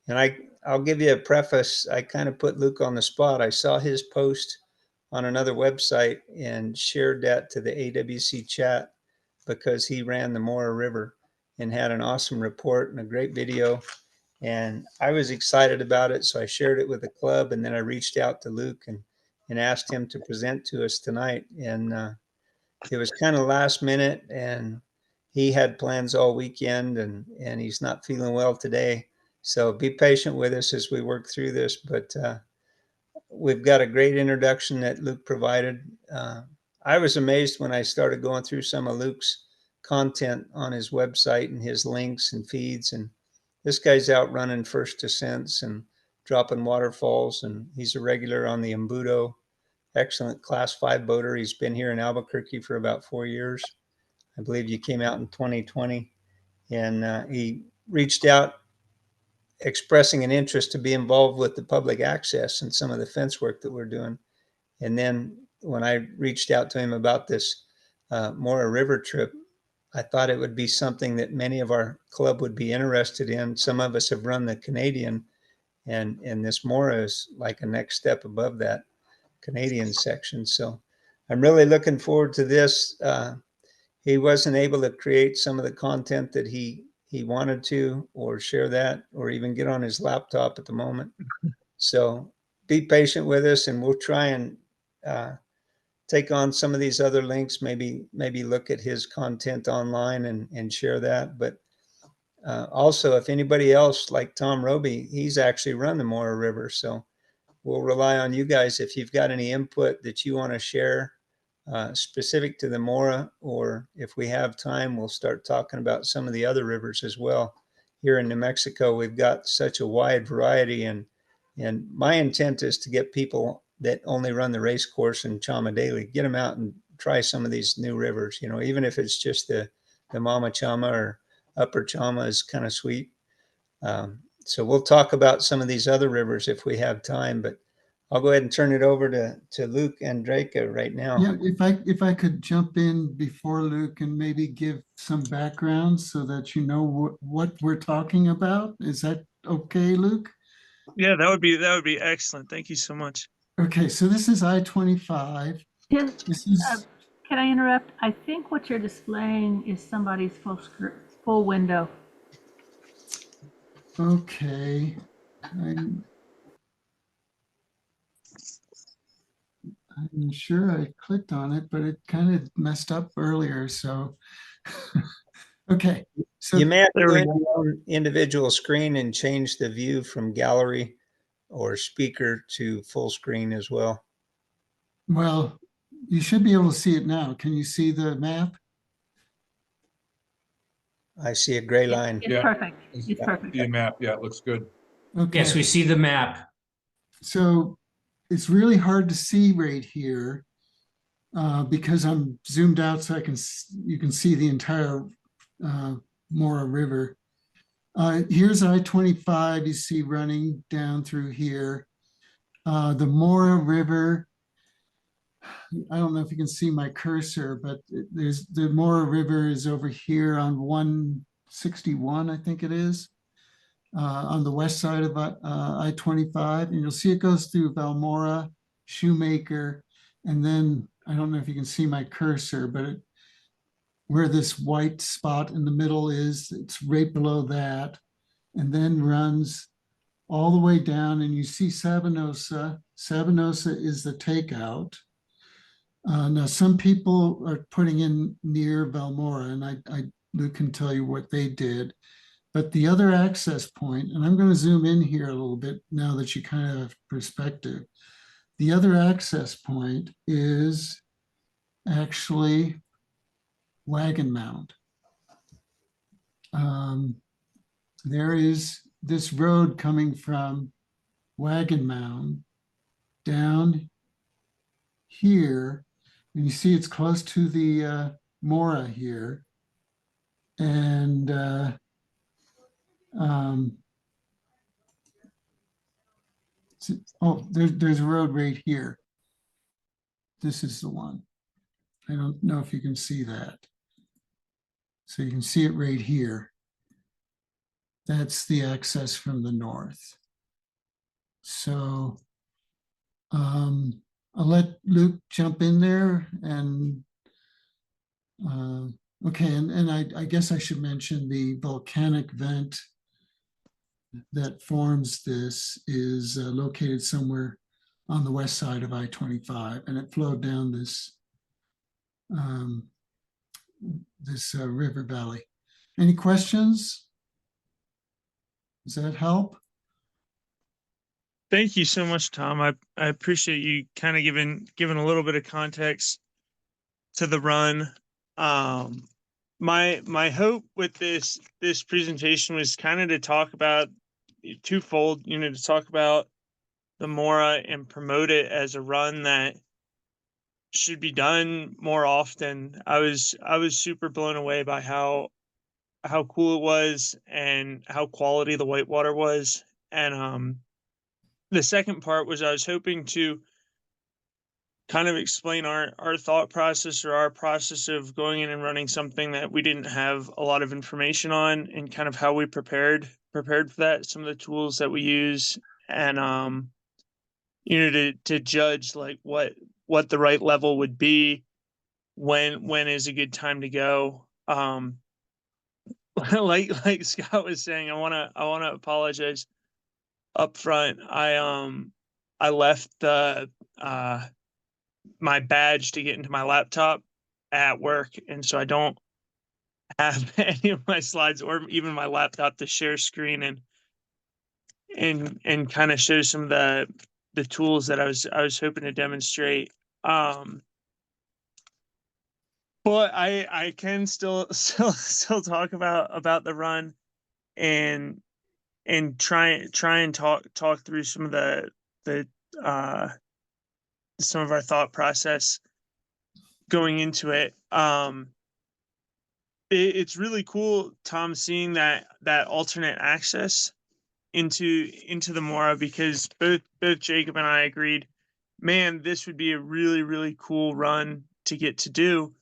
And I'll give you a preface. I kind of put Luke on the spot. I saw his post on another website and shared that to the AWC chat because he ran the Mora River and had an awesome report and a great video. And I was excited about it. So I shared it with the club, and then I reached out to Luke and asked him to present to us tonight. And it was kind of last minute, and he had plans all weekend, and he's not feeling well today. So be patient with us as we work through this. But we've got a great introduction that Luke provided. I was amazed when I started going through some of Luke's content on his website and his links and feeds. And this guy's out running first descents and dropping waterfalls, and he's a regular on the Embudo. Excellent class 5 boater. He's been here in Albuquerque for about 4 years. I believe you came out in 2020, and he reached out expressing an interest to be involved with the public access and some of the fence work that we're doing. And then when I reached out to him about this Mora River trip, I thought it would be something that many of our club would be interested in. Some of us have run the Canadian, and this Mora is like a next step above that Canadian section. So I'm really looking forward to this. He wasn't able to create some of the content that he wanted to, or share that, or even get on his laptop at the moment. So be patient with us, and we'll try and take on some of these other links, maybe look at his content online and share that. But also, if anybody else like Tom Roby, he's actually run the Mora River. So we'll rely on you guys if you've got any input that you want to share specific to the Mora, or if we have time, we'll start talking about some of the other rivers as well. Here in New Mexico, we've got such a wide variety, and my intent is to get people that only run the race course in Chama Daily, get them out and try some of these new rivers, you know, even if it's just the Mama Chama or Upper Chama is kind of sweet. So we'll talk about some of these other rivers if we have time, but I'll go ahead and turn it over to Luke Andraka right now. Yeah, if I could jump in before Luke and maybe give some background so that you know what we're talking about. Is that okay, Luke? Yeah, that would be excellent. Thank you so much. Okay, so this is I-25. This is Can I interrupt? I think what you're displaying is somebody's full window. okay. I'm sure I clicked on it, but it kind of messed up earlier. So, okay. So you may have to go into your own individual screen and change the view from gallery or speaker to full screen as well. Well, you should be able to see it now. Can you see the map? I see a gray line. It's perfect. It's perfect. The map, yeah, it looks good. Okay. Yes, we see the map. So it's really hard to see right here because I'm zoomed out so you can see the entire Mora River. Here's I-25 you see running down through here. The Mora River, I don't know if you can see my cursor, but the Mora River is over here on 161, I think it is. On the west side of I-25, and you'll see it goes through Valmora, Shoemaker, and then I don't know if you can see my cursor, but where this white spot in the middle is, it's right below that, and then runs all the way down, and you see Sabinosa. Sabinosa is the takeout. Now, some people are putting in near Valmora, and Luke can tell you what they did. But the other access point, and I'm going to zoom in here a little bit now that you kind of have perspective. The other access point is actually Wagon Mound. There is this road coming from Wagon Mound down here, and you see it's close to the Mora here. And there's a road right here. This is the one. I don't know if you can see that. So you can see it right here. That's the access from the north. So I'll let Luke jump in there and okay, and I guess I should mention the volcanic vent that forms this is located somewhere on the west side of I-25, and it flowed down um, this river valley. Any questions? Does that help? Thank you so much, Tom. I appreciate you kind of giving a little bit of context to the run. My hope with this presentation was kind of to talk about twofold, to talk about the Mora and promote it as a run that should be done more often. I was super blown away by how cool it was and how quality the whitewater was. And the second part was I was hoping to kind of explain our thought process, or our process of going in and running something that we didn't have a lot of information on, and kind of how we prepared for that, some of the tools that we use, and to judge like what the right level would be, when is a good time to go. Like Scott was saying, I wanna apologize up front. I left the my badge to get into my laptop at work, and so I don't have any of my slides or even my laptop to share screen and kind of show some of the tools that I was hoping to demonstrate. But I can still talk about the run, and try and talk through some of the uh some of our thought process going into it. It's really cool, Tom, seeing that alternate access into the Mora, because both Jacob and I agreed, man, this would be a really cool run to get to do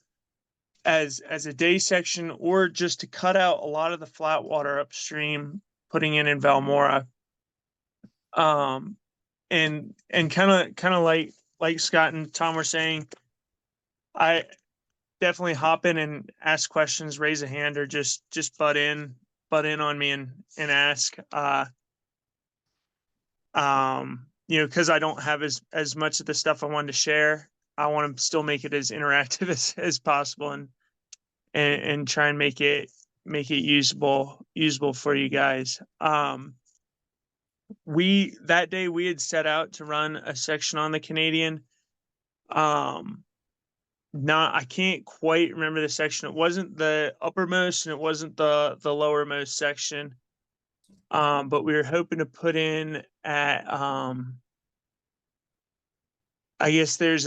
as a day section, or just to cut out a lot of the flat water upstream, putting in Valmora. And kind of like Scott and Tom were saying, I definitely hop in and ask questions, raise a hand, or just butt in on me and ask. Because I don't have as much of the stuff I wanted to share. I want to still make it as interactive as possible, and try and make it usable for you guys. That day we had set out to run a section on the Canadian. I can't quite remember the section. It wasn't the uppermost and it wasn't the lowermost section. But we were hoping to put in at I guess there's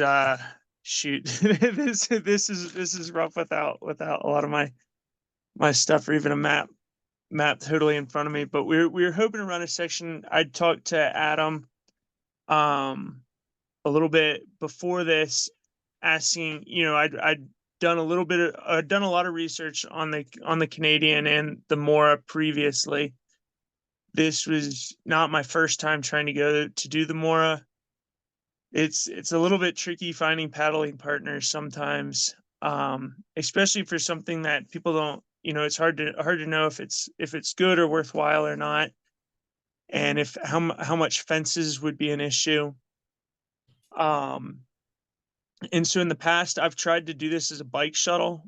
shoot this is rough without a lot of my stuff, or even a map totally in front of me. But we were hoping to run a section. I'd talked to Adam a little bit before this, asking, I'd done a little bit of, done a lot of research on the Canadian and the Mora previously. This was not my first time trying to go to do the Mora. It's a little bit tricky finding paddling partners sometimes, especially for something that people don't, it's hard to know if it's good or worthwhile or not, and if how much fences would be an issue. And so in the past, I've tried to do this as a bike shuttle,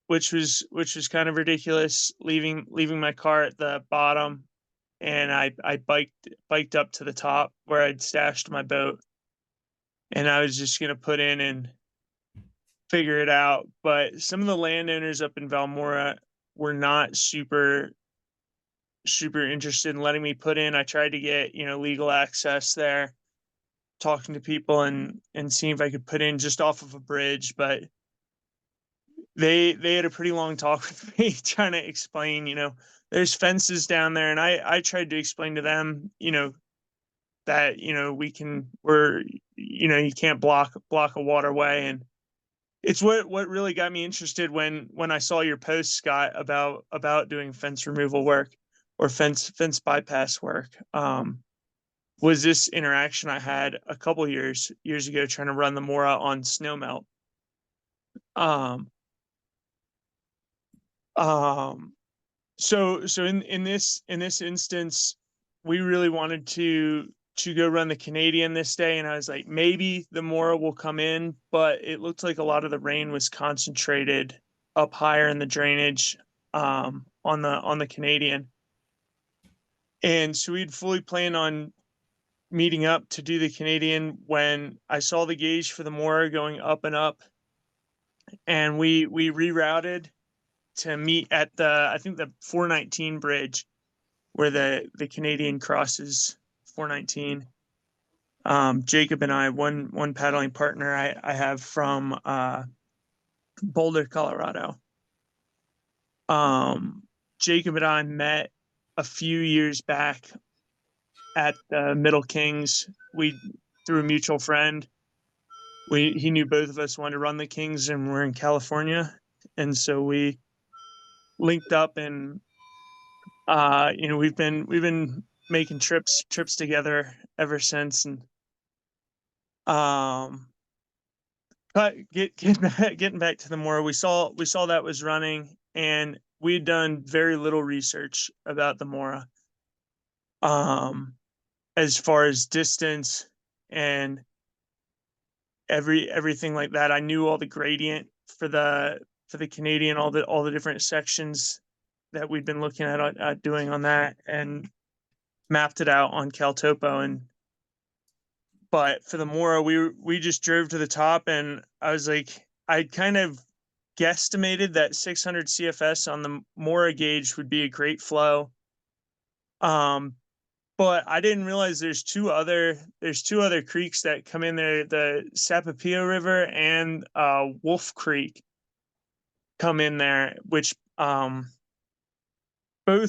which was kind of ridiculous, leaving my car at the bottom, and I biked up to the top where I'd stashed my boat, and I was just gonna put in and figure it out. But some of the landowners up in Valmora were not super interested in letting me put in. I tried to get, legal access there, talking to people and seeing if I could put in just off of a bridge, but they had a pretty long talk with me, trying to explain, there's fences down there, and I tried to explain to them, that you can't block a waterway. And it's what really got me interested when I saw your post, Scott, about doing fence removal work. or fence bypass work. Was this interaction I had a couple years ago trying to run the Mora on snowmelt. So in this instance, we really wanted to go run the Canadian this day, and I was like, maybe the Mora will come in, but it looked like a lot of the rain was concentrated up higher in the drainage on the Canadian. And so we'd fully planned on meeting up to do the Canadian when I saw the gauge for the Mora going up and up, and we rerouted to meet at I think the 419 bridge where the Canadian crosses 419. Jacob and I, one paddling partner I have from Boulder, Colorado. Jacob and I met a few years back at the Middle Kings. Through a mutual friend, he knew both of us wanted to run the Kings, and we're in California, and so we linked up, and we've been making trips together ever since. And but getting back to the Mora, we saw that was running, and we had done very little research about the Mora as far as distance and everything like that. I knew all the gradient for the Canadian, all the different sections that we'd been looking at doing on that, and mapped it out on CalTopo. But for the Mora, we just drove to the top, and I was like, I kind of guesstimated that 600 CFS on the Mora gauge would be a great flow. But I didn't realize there's two other creeks that come in there, the Sapapio River and Wolf Creek come in there, which both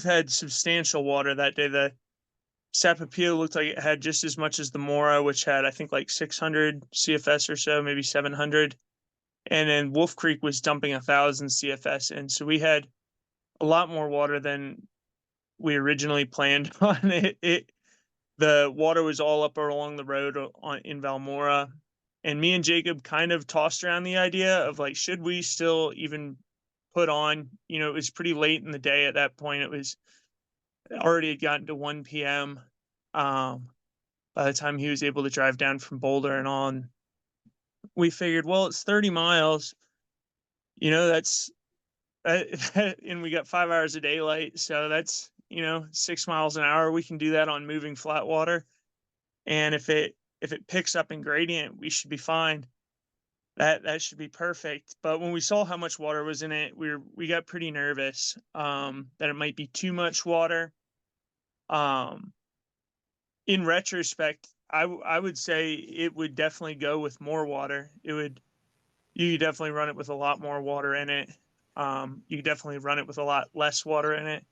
had substantial water that day. The Sapapio looked like it had just as much as the Mora, which had, I think, like 600 CFS or so, maybe 700. And then Wolf Creek was dumping 1,000 CFS. And so we had a lot more water than we originally planned on. The water was all up along the road in Valmora. And me and Jacob kind of tossed around the idea of like, should we still even put on? It was pretty late in the day at that point. It was already had gotten to 1 p.m. By the time he was able to drive down from Boulder and on. We figured, well, it's 30 miles. That's and we got 5 hours of daylight, so that's 6 miles an hour. We can do that on moving flat water, and if it picks up in gradient, we should be fine. That should be perfect. But when we saw how much water was in it, we got pretty nervous that it might be too much water. In retrospect, I would say it would definitely go with more water. You could definitely run it with a lot more water in it. You could definitely run it with a lot less water in it.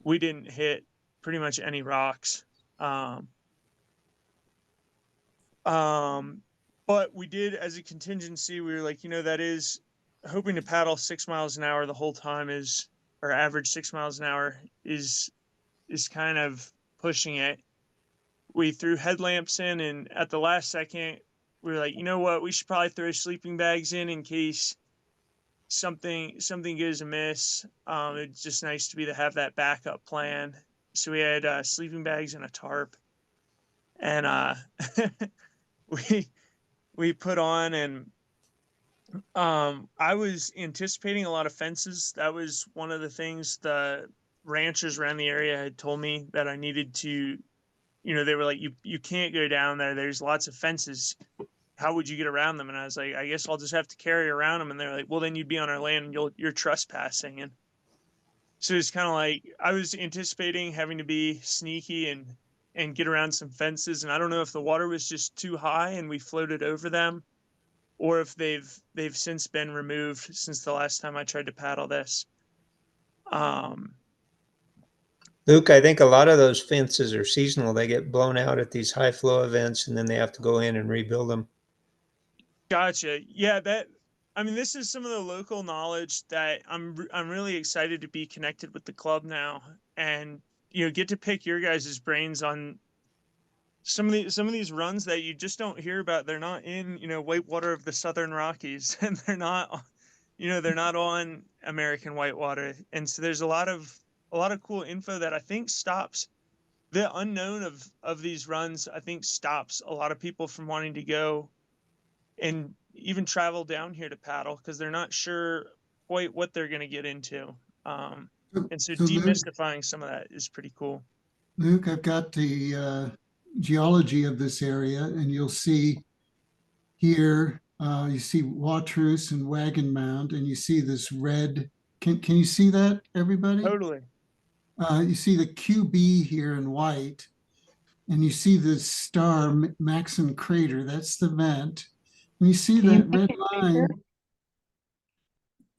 We didn't hit pretty much any rocks. But we did, as a contingency, we were like, that is hoping to paddle 6 miles an hour the whole time or average 6 miles an hour is kind of pushing it. We threw headlamps in, and at the last second, we were like, you know what, we should probably throw sleeping bags in case something goes amiss. It's just nice to have that backup plan. So we had sleeping bags and a tarp, and we put on, and I was anticipating a lot of fences. That was one of the things the ranchers around the area had told me that I needed to. They were like, you can't go down there. There's lots of fences. How would you get around them? And I was like, I guess I'll just have to carry around them. And they're like, well, then you'd be on our land and you're trespassing. And so it's kind of like, I was anticipating having to be sneaky and get around some fences. And I don't know if the water was just too high and we floated over them, or if they've since been removed since the last time I tried to paddle this. Luke, I think a lot of those fences are seasonal. They get blown out at these high flow events, and then they have to go in and rebuild them. Gotcha. Yeah, this is some of the local knowledge that I'm really excited to be connected with the club now. and get to pick your guys' brains on some of these runs that you just don't hear about. They're not in whitewater of the Southern Rockies, and they're not on American whitewater, and so there's a lot of cool info that I think stops the unknown of these runs. I think stops a lot of people from wanting to go and even travel down here to paddle, because they're not sure quite what they're going to get into. And so So Luke, demystifying some of that is pretty cool. Luke, I've got the geology of this area, and you'll see here, you see Watrous and Wagon Mound, and you see this red. Can you see that, everybody? Totally. You see the QB here in white, and you see the star Maxim crater. That's the vent. And you see Can you that make red it line. bigger?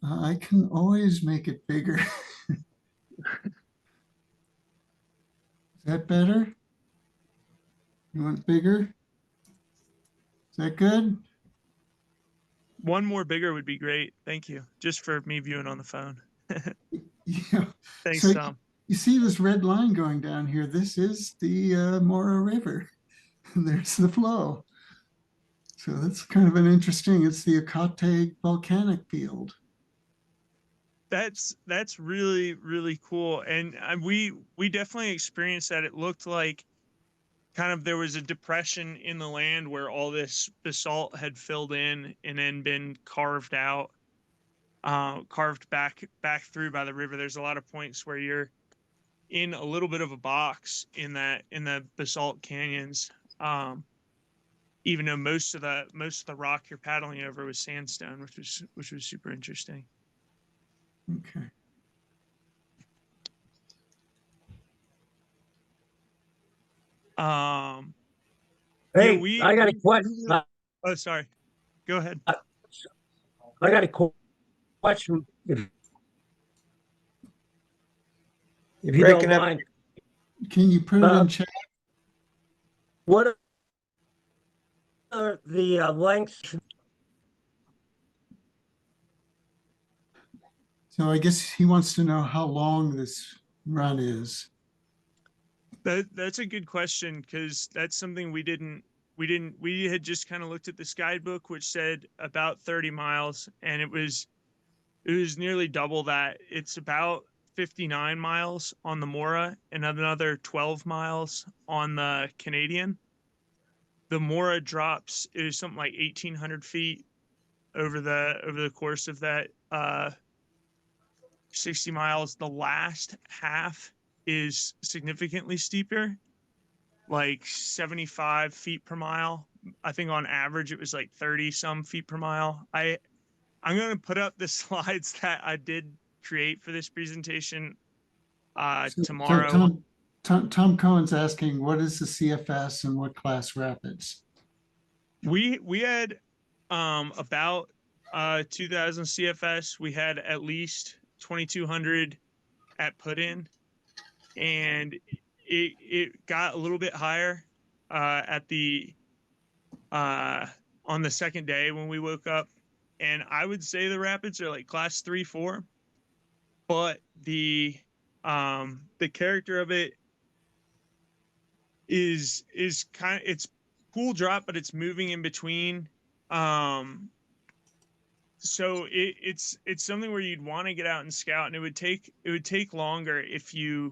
I can always make it bigger. Is that better? You want bigger? Is that good? One more bigger would be great. Thank you. Just for me viewing on the phone. Yeah. Thanks, So Tom. you see this red line going down here. This is the Mora River. And there's the flow. So that's kind of an interesting, it's the Akate volcanic field. That's really, really cool. And we definitely experienced that. It looked like kind of there was a depression in the land where all this basalt had filled in and then been carved out, carved back through by the river. There's a lot of points where you're in a little bit of a box in the basalt canyons, even though most of the rock you're paddling over was sandstone, which was super interesting. Okay. Hey, yeah, I got a question. Oh, sorry. Go ahead. I got a question. If you don't Breaking up. mind, Can you put it in chat? what are the lengths? So I guess he wants to know how long this run is. That's a good question, because that's something we had just kind of looked at this guidebook, which said about 30 miles, and it was nearly double that. It's about 59 miles on the Mora and another 12 miles on the Canadian. The Mora drops, it was something like 1,800 feet over the course of that 60 miles. The last half is significantly steeper, like 75 feet per mile. I think on average it was like 30 some feet per mile. I'm going to put up the slides that I did create for this presentation tomorrow. Tom Cohen's asking, what is the CFS and what class rapids? We had about 2,000 CFS. We had at least 2,200 at put in, and it got a little bit higher at the on the second day when we woke up, and I would say the rapids are like class 3-4, but the character of it is kind of, it's cool drop, but it's moving in between. So it's something where you'd want to get out and scout, and it would take longer if you're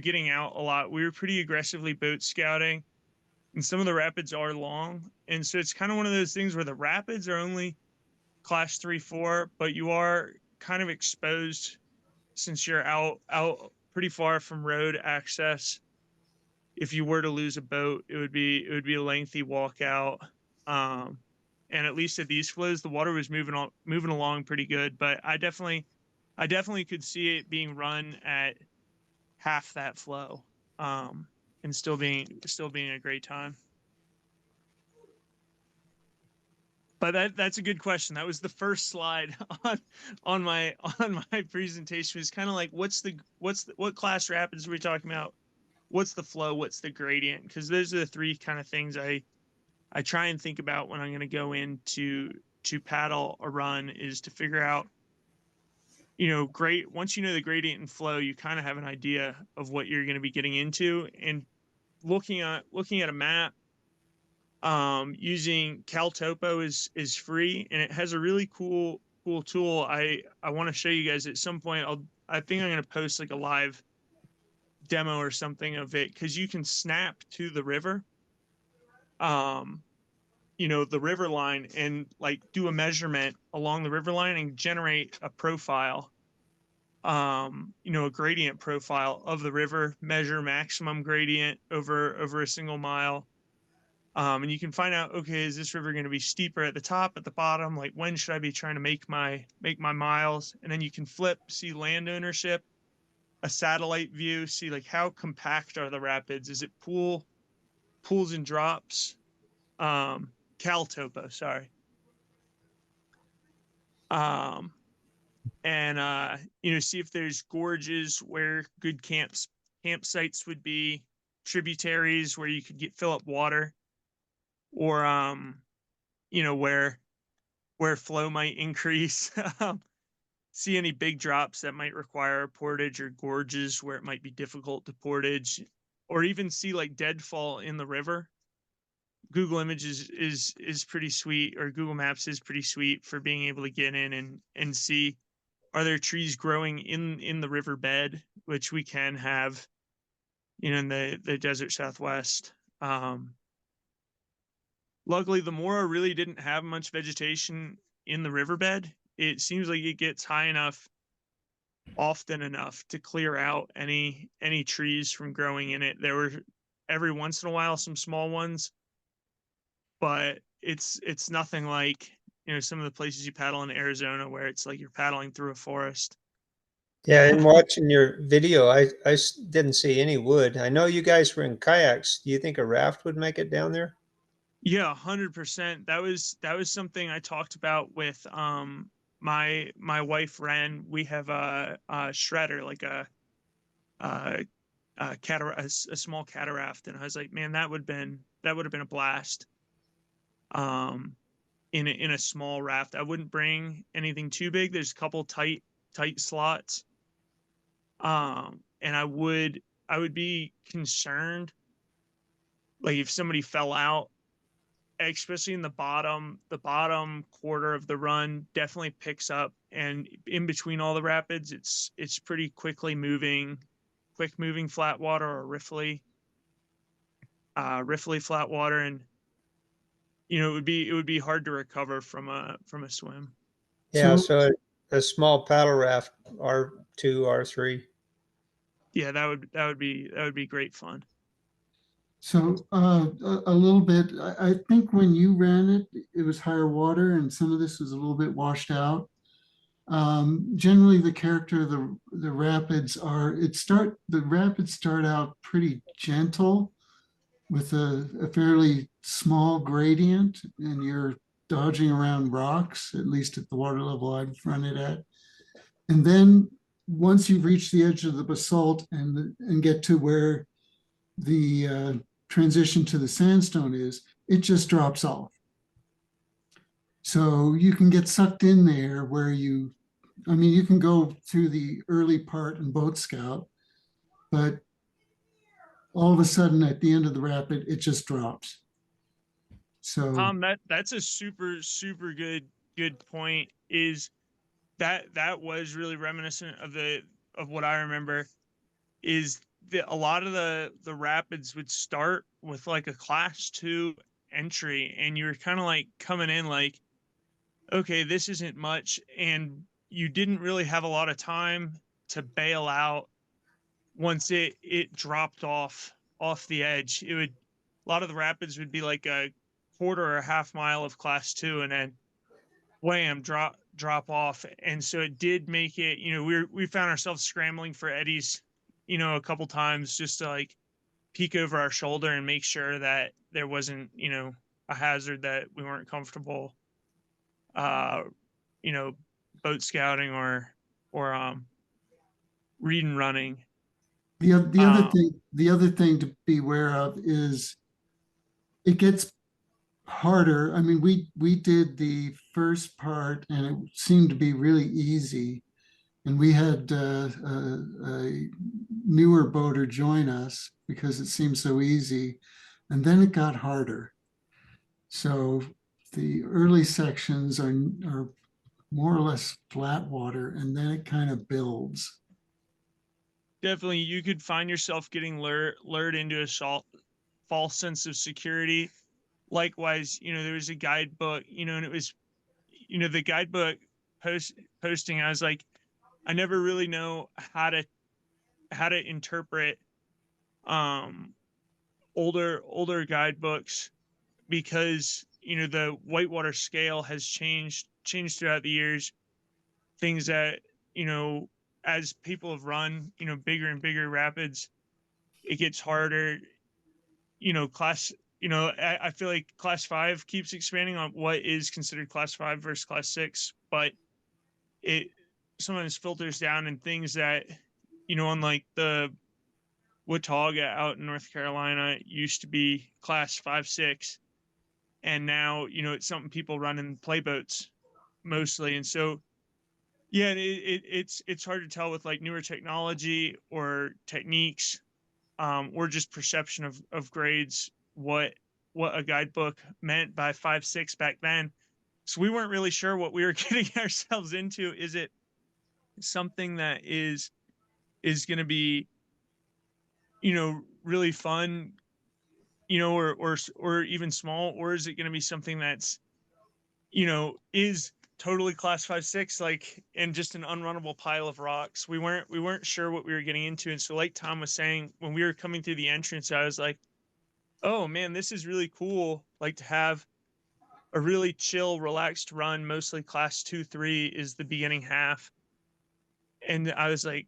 getting out a lot. We were pretty aggressively boat scouting, and some of the rapids are long, and so it's kind of one of those things where the rapids are only class 3-4, but you are kind of exposed since you're out pretty far from road access. If you were to lose a boat, it would be a lengthy walk out. And at least at these flows, the water was moving along pretty good. But I definitely could see it being run at half that flow, and still being a great time. But that's a good question. That was the first slide on my presentation. Was kind of like, what class rapids are we talking about? What's the flow? What's the gradient? Because those are the three kind of things I try and think about when I'm going to go in to paddle a run, is to figure out great. Once you know the gradient and flow, you kind of have an idea of what you're going to be getting into. And looking at a map, using CalTopo is free, and it has a really cool tool. I want to show you guys at some point. I think I'm going to post like a live demo or something of it, because you can snap to the river, the river line, and like do a measurement along the river line and generate a profile, a gradient profile of the river, measure maximum gradient over a single mile. And you can find out, okay, is this river going to be steeper at the top, at the bottom? Like, when should I be trying to make my miles? And then you can flip, see land ownership, a satellite view, see like how compact are the rapids? Is it pools and drops? CalTopo, sorry. And see if there's gorges where good campsites would be, tributaries where you could fill up water, or where flow might increase. See any big drops that might require a portage, or gorges where it might be difficult to portage, or even see like deadfall in the river. Google Images is pretty sweet, or Google Maps is pretty sweet for being able to get in and see, are there trees growing in the riverbed, which we can have, in the desert Southwest. Luckily, the Mora really didn't have much vegetation in the riverbed. It seems like it gets high enough often enough to clear out any trees from growing in it. There were every once in a while some small ones, but it's nothing like some of the places you paddle in Arizona, where it's like you're paddling through a forest. Yeah, and watching your video, I didn't see any wood. I know you guys were in kayaks. Do you think a raft would make it down there? Yeah, 100%. That was something I talked about with my wife Ren. We have a shredder, like a small cataract, and I was like, man, that would have been a blast. In a small raft, I wouldn't bring anything too big. There's a couple tight slots. And I would be concerned, like if somebody fell out, especially in the bottom quarter of the run, definitely picks up, and in between all the rapids, it's pretty quick moving flat water, or riffly flat water, and it would be hard to recover from a swim. Yeah, so a small paddle raft, R2, R3. Yeah, that would be great fun. So a little bit, I think when you ran it, it was higher water and some of this was a little bit washed out. Generally the character of the rapids the rapids start out pretty gentle with a fairly small gradient, and you're dodging around rocks, at least at the water level I've run it at. And then once you reach the edge of the basalt and get to where the transition to the sandstone is, it just drops off. So you can get sucked in there where you can go through the early part and boat scout, but all of a sudden at the end of the rapid, it just drops. So Tom, that's a super good point. Is that was really reminiscent of what I remember. Is a lot of the rapids would start with like a class 2 entry, and you were kind of like coming in like, okay, this isn't much, and you didn't really have a lot of time to bail out once it dropped off the edge. A lot of the rapids would be like a quarter or a half mile of class 2, and then wham, drop off. And so it did make it, we found ourselves scrambling for eddies, a couple times, just to like peek over our shoulder and make sure that there wasn't, a hazard that we weren't comfortable, boat scouting or read and running. the other thing to be aware of is it gets harder. I mean, we did the first part and it seemed to be really easy. And we had a newer boater join us because it seemed so easy. And then it got harder. So the early sections are more or less flat water, and then it kind of builds. Definitely, you could find yourself getting lured into a false sense of security. Likewise, there was a guidebook, and it was, the guidebook posting. I was like, I never really know how to interpret older guidebooks, because the whitewater scale has changed throughout the years. Things that, as people have run bigger and bigger rapids, it gets harder. I feel like class 5 keeps expanding on what is considered class 5 versus class 6, but it sometimes filters down, and things that, on like the Watauga out in North Carolina used to be class 5, 6, and now it's something people run in playboats mostly. And so yeah, it's hard to tell with like newer technology or techniques, or just perception of grades, what a guidebook meant by 5, 6 back then. So we weren't really sure what we were getting ourselves into. Is it something that is going to be really fun, or even small, or is it going to be something that's is totally class 5, 6, like, and just an unrunnable pile of rocks? We weren't sure what we were getting into. And so, like Tom was saying, when we were coming through the entrance, I was like, oh man, this is really cool. Like, to have a really chill, relaxed run. Mostly class 2, 3 is the beginning half. And I was like,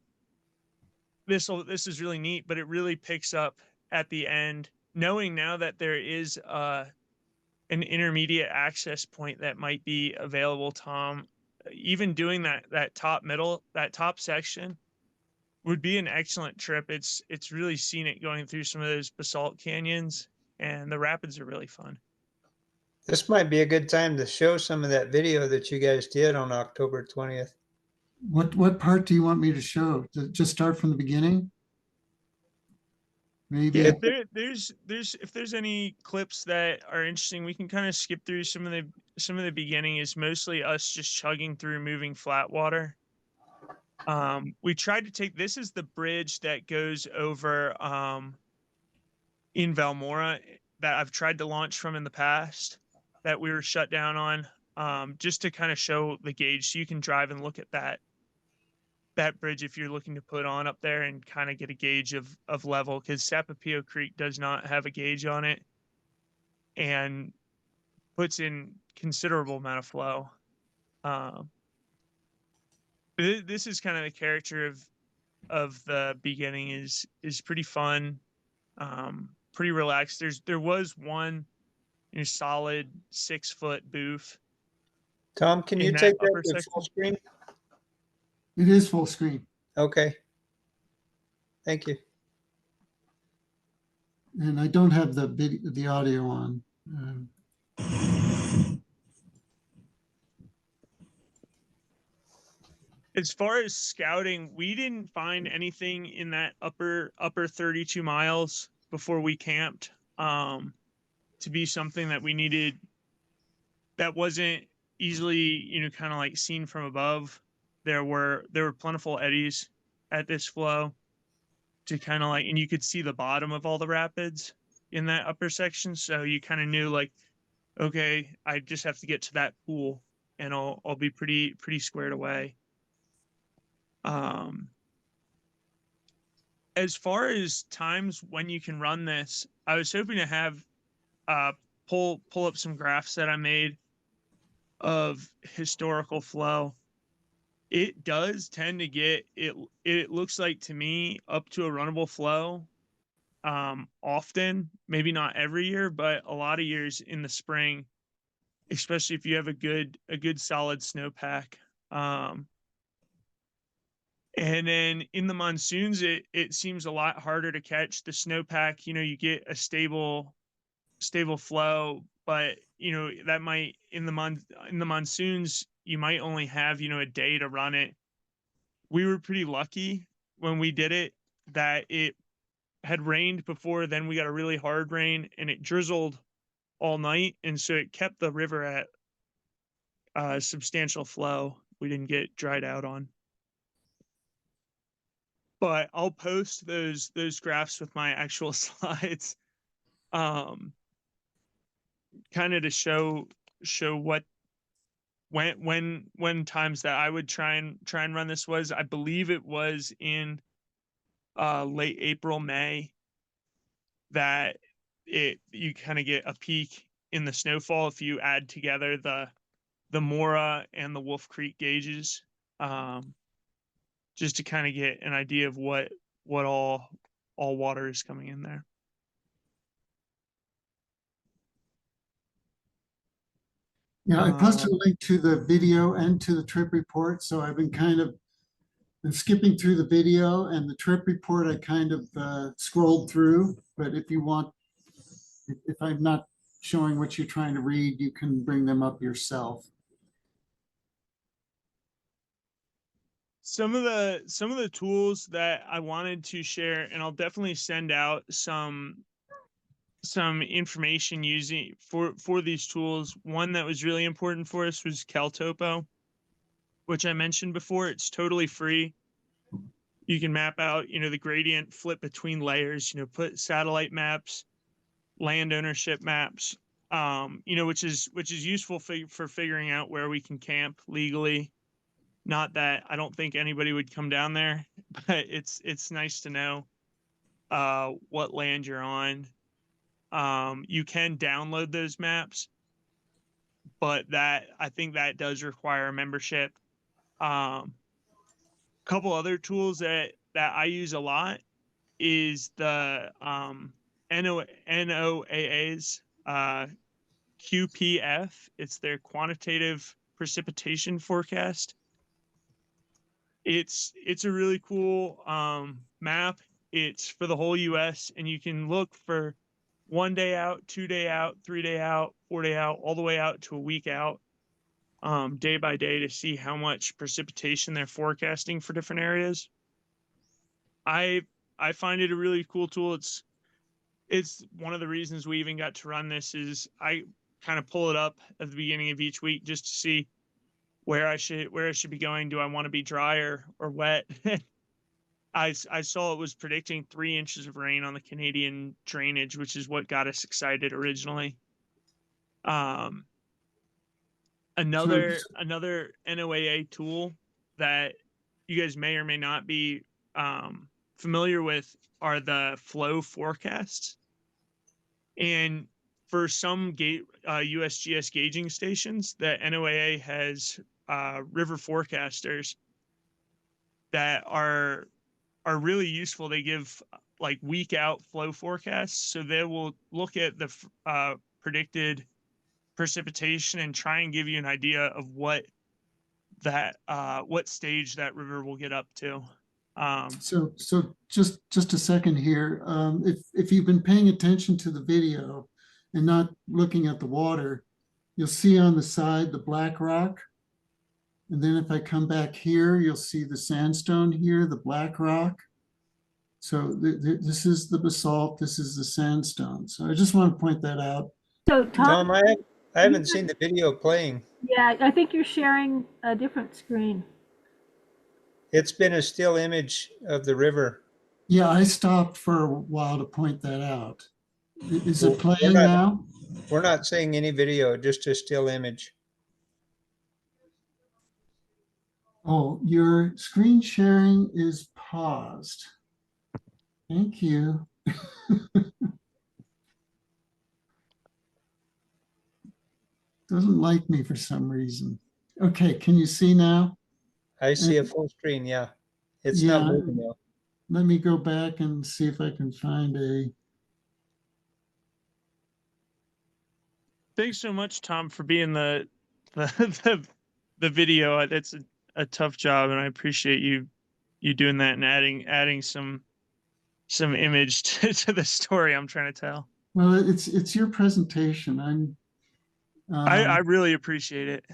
this is really neat, but it really picks up at the end, knowing now that there is an intermediate access point that might be available, Tom. Even doing that top section would be an excellent trip. It's really scenic going through some of those basalt canyons, and the rapids are really fun. This might be a good time to show some of that video that you guys did on October 20th. What part do you want me to show? Just start from the beginning? Maybe. Yeah, if there's any clips that are interesting, we can kind of skip through some of the beginning. Is mostly us just chugging through moving flat water. We tried to take, this is the bridge that goes over in Valmora that I've tried to launch from in the past, that we were shut down on, just to kind of show the gauge, so you can drive and look at that bridge if you're looking to put on up there and kind of get a gauge of level, because Sapapio Creek does not have a gauge on it and puts in considerable amount of flow. This is kind of the character of the beginning. Is pretty fun, pretty relaxed. There was one solid 6-foot booth. Tom, can you In that take that upper to section? full screen? It is full screen. Okay. Thank you. And I don't have the audio on. As far as scouting, we didn't find anything in that upper 32 miles before we camped, to be something that we needed, that wasn't easily, kind of like seen from above. There were plentiful eddies at this flow to kind of like, and you could see the bottom of all the rapids in that upper section. So you kind of knew, like, okay, I just have to get to that pool and I'll be pretty squared away. As far as times when you can run this, I was hoping to have pull up some graphs that I made of historical flow. It does tend to get it looks like to me up to a runnable flow often, maybe not every year, but a lot of years in the spring, especially if you have a good solid snowpack. And then in the monsoons, it seems a lot harder to catch the snowpack. You get a stable flow, but that might, in the monsoons, you might only have a day to run it. we were pretty lucky when we did it that it had rained before. Then we got a really hard rain and it drizzled all night, and so it kept the river at substantial flow. We didn't get dried out on. But I'll post those graphs with my actual slides, kind of to show what when times that I would try and run this was. I believe it was in late April, May, that you kind of get a peak in the snowfall if you add together the Mora and the Wolf Creek gauges, just to kind of get an idea of what all water is coming in there. Yeah, I posted a link to the video and to the trip report. So I've been skipping through the video, and the trip report I kind of scrolled through. But if you want, if I'm not showing what you're trying to read, you can bring them up yourself. Some of the tools that I wanted to share, and I'll definitely send out some information using for these tools. One that was really important for us was CalTopo, which I mentioned before. It's totally free. You can map out, the gradient, flip between layers, put satellite maps, land ownership maps, which is useful for figuring out where we can camp legally. Not that I don't think anybody would come down there, but it's nice to know what land you're on. You can download those maps, but I think that does require a membership. Couple other tools that I use a lot is the NOAA's QPF. It's their quantitative precipitation forecast. It's a really cool map. It's for the whole US, and you can look for 1 day out, 2 day out, 3 day out, 4 day out, all the way out to a week out, day by day, to see how much precipitation they're forecasting for different areas. I find it a really cool tool. It's one of the reasons we even got to run this is I kind of pull it up at the beginning of each week just to see where I should be going. Do I want to be dry or wet? I saw it was predicting 3 inches of rain on the Canadian drainage, which is what got us excited originally. Another NOAA tool that you guys may or may not be familiar with are the flow forecasts. And for some USGS gauging stations, the NOAA has river forecasters that are really useful. They give like week out flow forecasts, so they will look at the predicted precipitation and try and give you an idea of what stage that river will get up to. So just a second here. If you've been paying attention to the video and not looking at the water, you'll see on the side the black rock. And then if I come back here, you'll see the sandstone here, the black rock. So this is the basalt, this is the sandstone. So I just want to point that out. So Tom, I haven't seen the video playing. Yeah, I think you're sharing a different screen. It's been a still image of the river. Yeah, I stopped for a while to point that out. Is it We're playing not- now? We're not seeing any video, just a still image. Oh, your screen sharing is paused. Thank you. Doesn't like me for some reason. Okay, can you see now? I see a full screen, yeah. It's Yeah. not moving though. Let me go back and see if I can find a. Thanks so much, Tom, for being the video. It's a tough job, and I appreciate you doing that and adding some image to the story I'm trying to tell. Well, it's your presentation. I really appreciate it.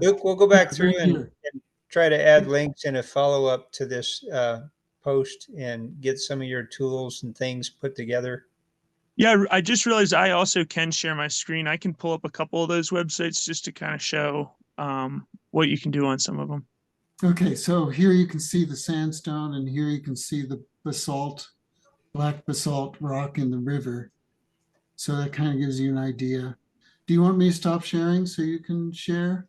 Luke, we'll go back through right here. try to add links in a follow-up to this post and get some of your tools and things put together. Yeah, I just realized I also can share my screen. I can pull up a couple of those websites just to kind of show what you can do on some of them. Okay, so here you can see the sandstone, and here you can see the basalt, black basalt rock in the river. So that kind of gives you an idea. Do you want me to stop sharing so you can share?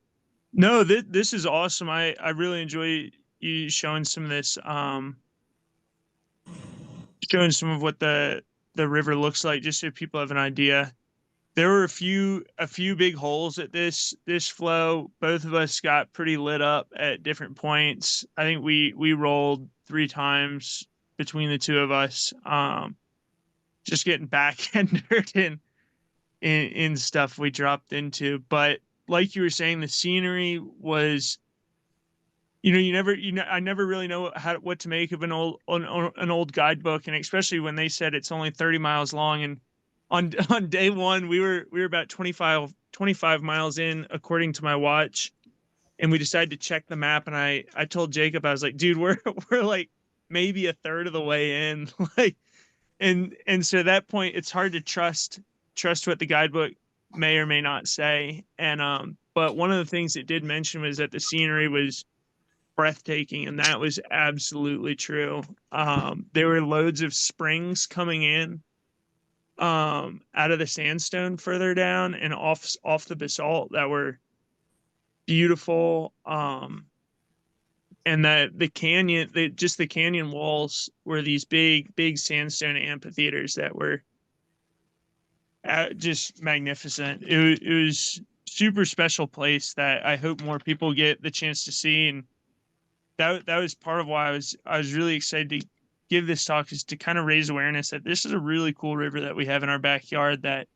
No, this is awesome. I really enjoy you showing some of this, showing some of what the river looks like, just so people have an idea. There were a few big holes at this flow. Both of us got pretty lit up at different points. I think we rolled 3 times between the two of us. Just getting back-endered in stuff we dropped into. But like you were saying, the scenery was, I never really know what to make of an old guidebook, and especially when they said it's only 30 miles long. And on day one, we were about 25 miles in, according to my watch, and we decided to check the map. And I told Jacob, I was like, dude, we're like maybe a third of the way in, like, and so at that point, it's hard to trust what the guidebook may or may not say. And but one of the things it did mention was that the scenery was breathtaking, and that was absolutely true. There were loads of springs coming in out of the sandstone further down and off the basalt that were beautiful. And the canyon, the canyon walls were these big sandstone amphitheaters that were just magnificent. It was super special place that I hope more people get the chance to see. And that was part of why I was really excited to give this talk, is to kind of raise awareness that this is a really cool river that we have in our backyard that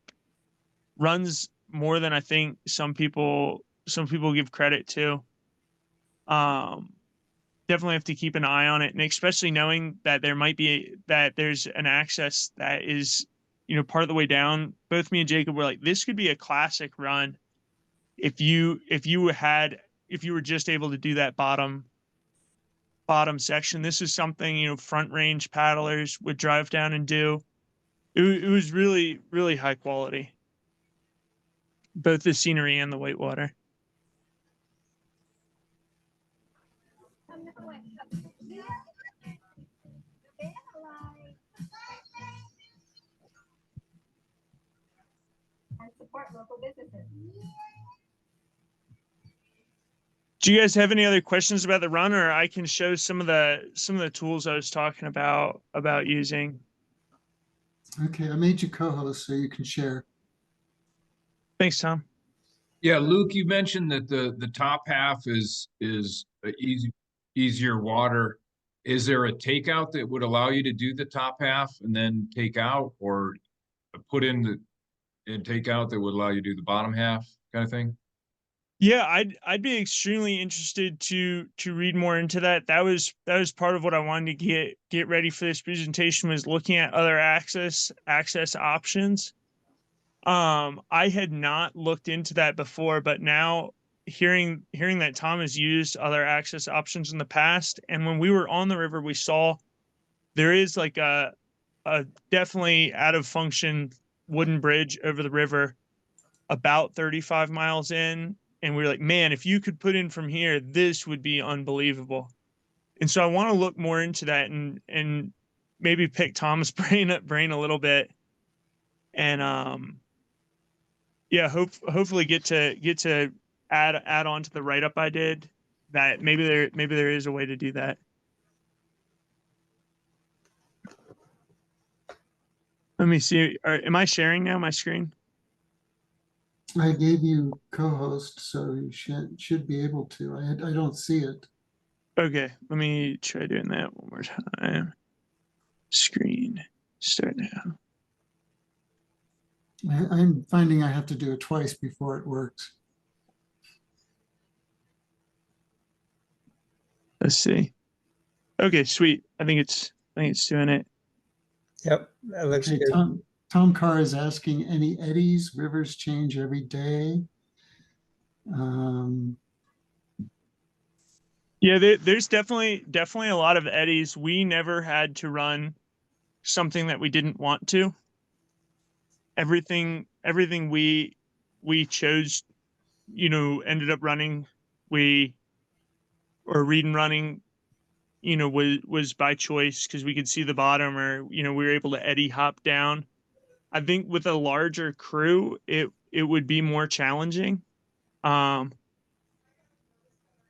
runs more than I think some people give credit to. Definitely have to keep an eye on it, and especially knowing that there's an access that is, part of the way down. Both me and Jacob were like, this could be a classic run if you were just able to do that bottom section. This is something, front range paddlers would drive down and do. It was really, really high quality, both the scenery and the whitewater. And support local businesses. Do you guys have any other questions about the run, or I can show some of the tools I was talking about using? Okay, I made you co-host so you can share. Thanks, Tom. Yeah, Luke, you mentioned that the top half is easier water. Is there a takeout that would allow you to do the top half and then take out, or put in and take out that would allow you to do the bottom half kind of thing? Yeah, I'd be extremely interested to read more into that. That was part of what I wanted to get ready for this presentation, was looking at other access options. I had not looked into that before, but now hearing that Tom has used other access options in the past, and when we were on the river, we saw there is like a definitely out of function wooden bridge over the river about 35 miles in. And we were like, man, if you could put in from here, this would be unbelievable. And so I want to look more into that and maybe pick Tom's brain a little bit. And yeah, hopefully get to add on to the write-up I did, that maybe there is a way to do that. Let me see. Am I sharing now my screen? I gave you co-host, so you should be able to. I don't see it. Okay, let me try doing that one more time. Screen, start now. I'm finding I have to do it twice before it works. Let's see. Okay, sweet. I think it's doing it. Yep, that looks Okay, good. Tom Carr is asking, any eddies? Rivers change every day. Yeah, there's definitely a lot of eddies. We never had to run something that we didn't want to. Everything we chose, ended up running. Read and running, was by choice because we could see the bottom, or we were able to eddy hop down. I think with a larger crew, it would be more challenging.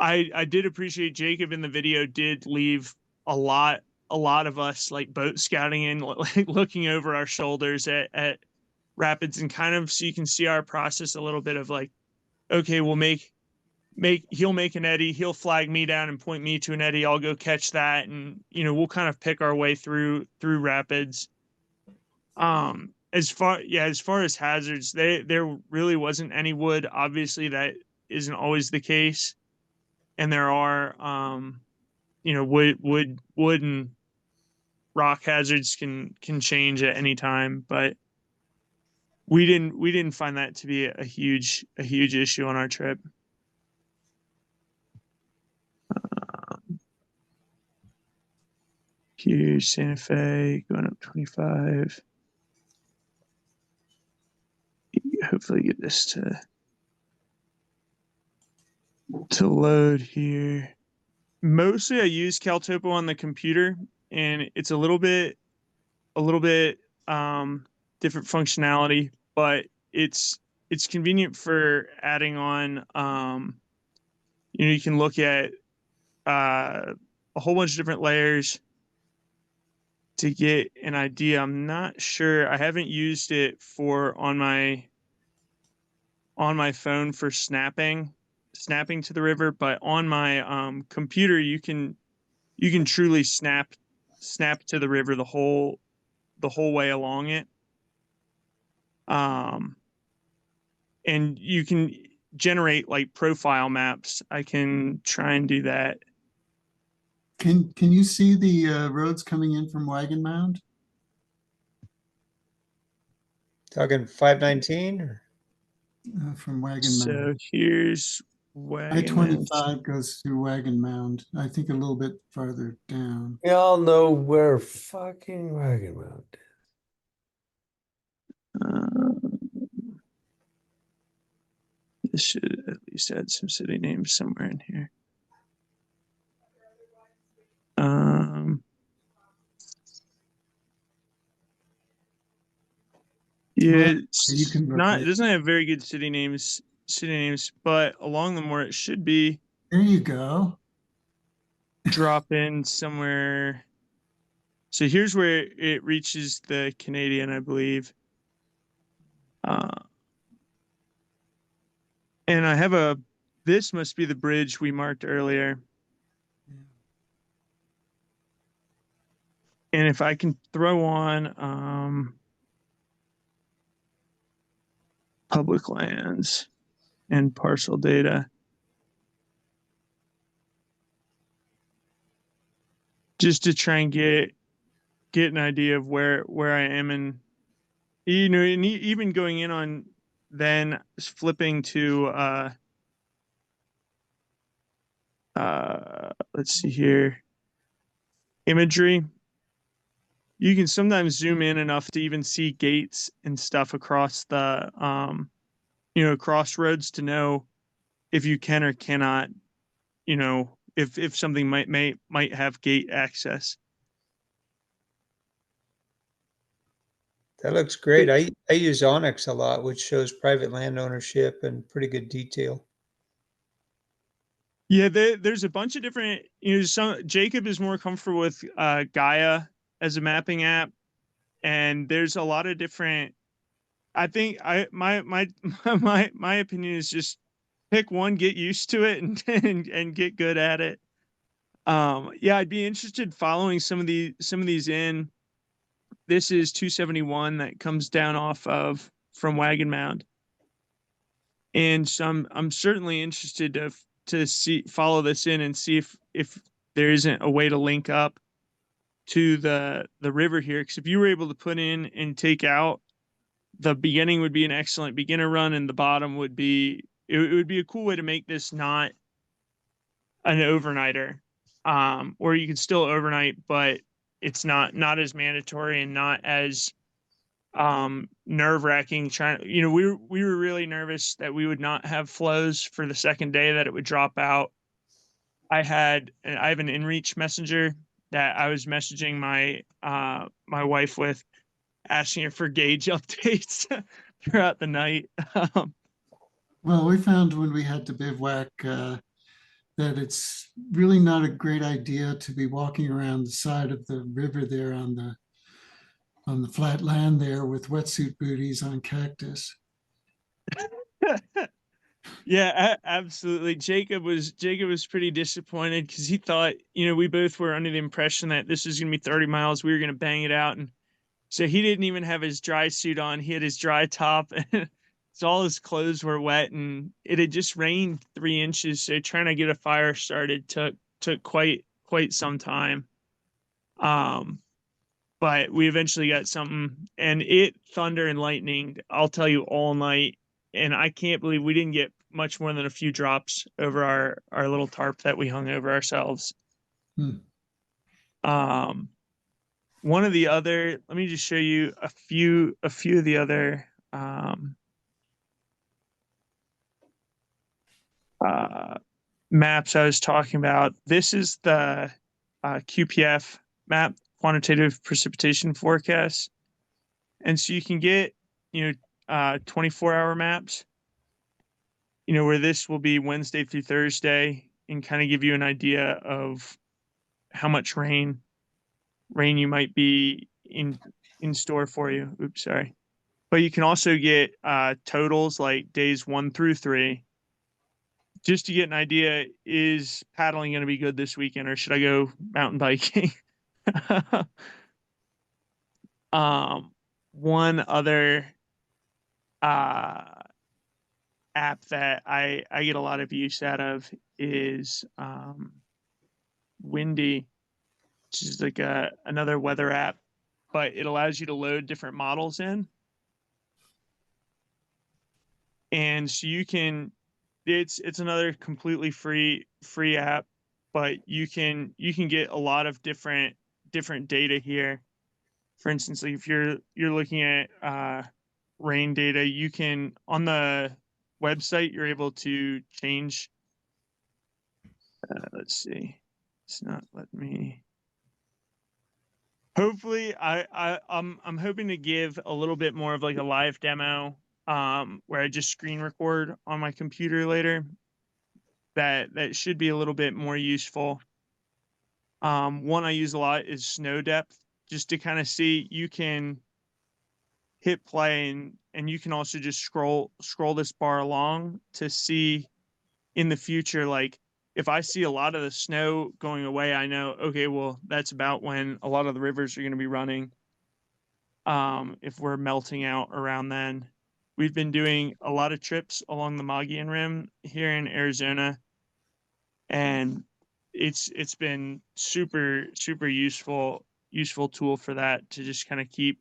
I did appreciate Jacob in the video did leave a lot of us like boat scouting in, like looking over our shoulders at rapids, and kind of so you can see our process a little bit of like, okay, we'll he'll make an eddy, he'll flag me down and point me to an eddy, I'll go catch that, and we'll kind of pick our way through rapids. As far as hazards, there really wasn't any wood. Obviously that isn't always the case, and there are wood and rock hazards can change at any time, but we didn't find that to be a huge issue on our trip. Here's Santa Fe going up 25. Hopefully get this to load here. Mostly I use CalTopo on the computer, and it's a little bit different functionality, but it's convenient for adding on. You can look at a whole bunch of different layers to get an idea. I'm not sure. I haven't used it on my phone for snapping to the river, but on my computer you can truly snap to the river the whole way along it. And you can generate like profile maps. I can try and do that. Can you see the roads coming in from Wagon Mound? Talking 519 or? From Wagon So Mound. here's Wagon Mound. I-25 goes through Wagon Mound. I think a little bit farther down. We all know where fucking Wagon Mound is. This should at least add some city names somewhere in here. Yeah, you can it doesn't have very good city names, but along the Mora it should be. There you go. Drop in somewhere. So here's where it reaches the Canadian, I believe. And I have this must be the bridge we marked earlier. And if I can throw on public lands and parcel data, just to try and get an idea of where I am, and and even going in on then flipping to let's see here, imagery. You can sometimes zoom in enough to even see gates and stuff across the crossroads to know if you can or cannot, if something might have gate access. That looks great. I use Onyx a lot, which shows private land ownership and pretty good detail. Yeah, there's a bunch of different, Jacob is more comfortable with Gaia as a mapping app, and there's a lot of different. I think my opinion is just pick one, get used to it, and get good at it. Yeah, I'd be interested following some of these in. This is 271 that comes down from Wagon Mound, and so I'm certainly interested to follow this in and see if there isn't a way to link up to the river here. Because if you were able to put in and take out, the beginning would be an excellent beginner run, and the bottom would be it would be a cool way to make this not an overnighter, or you can still overnight, but it's not as mandatory and not as nerve-wracking. We were really nervous that we would not have flows for the second day, that it would drop out. I have an inReach messenger that I was messaging my wife with, asking her for gauge updates throughout the night. Well, we found when we had to bivouac that it's really not a great idea to be walking around the side of the river there on the flat land there with wetsuit booties on cactus. Yeah, absolutely. Jacob was pretty disappointed because he thought, we both were under the impression that this was going to be 30 miles. We were going to bang it out. And so he didn't even have his dry suit on. He had his dry top. So all his clothes were wet, and it had just rained 3 inches. So trying to get a fire started took quite some time. But we eventually got something, and it thunder and lightning, I'll tell you, all night. And I can't believe we didn't get much more than a few drops over our little tarp that we hung over ourselves. Hmm. One of the other, let me just show you a few of the other maps I was talking about. This is the QPF map, quantitative precipitation forecast. And so you can get, 24-hour maps, where this will be Wednesday through Thursday, and kind of give you an idea of how much rain you might be in store for you. Oops, sorry. But you can also get totals like days 1 through 3, just to get an idea, is paddling going to be good this weekend, or should I go mountain biking? One other app that I get a lot of use out of is Windy, which is like another weather app, but it allows you to load different models in. And so you can, it's another completely free app, but you can get a lot of different data here. For instance, like if you're looking at rain data, you can, on the website, you're able to change. Let's see, it's not letting me. Hopefully, I'm hoping to give a little bit more of like a live demo, where I just screen record on my computer later. That should be a little bit more useful. One I use a lot is snow depth, just to kind of see. You can hit play, and you can also just scroll this bar along to see in the future, like if I see a lot of the snow going away, I know, okay, well, that's about when a lot of the rivers are going to be running. If we're melting out around then. We've been doing a lot of trips along the Magellan Rim here in Arizona, and it's been super useful tool for that, to just kind of keep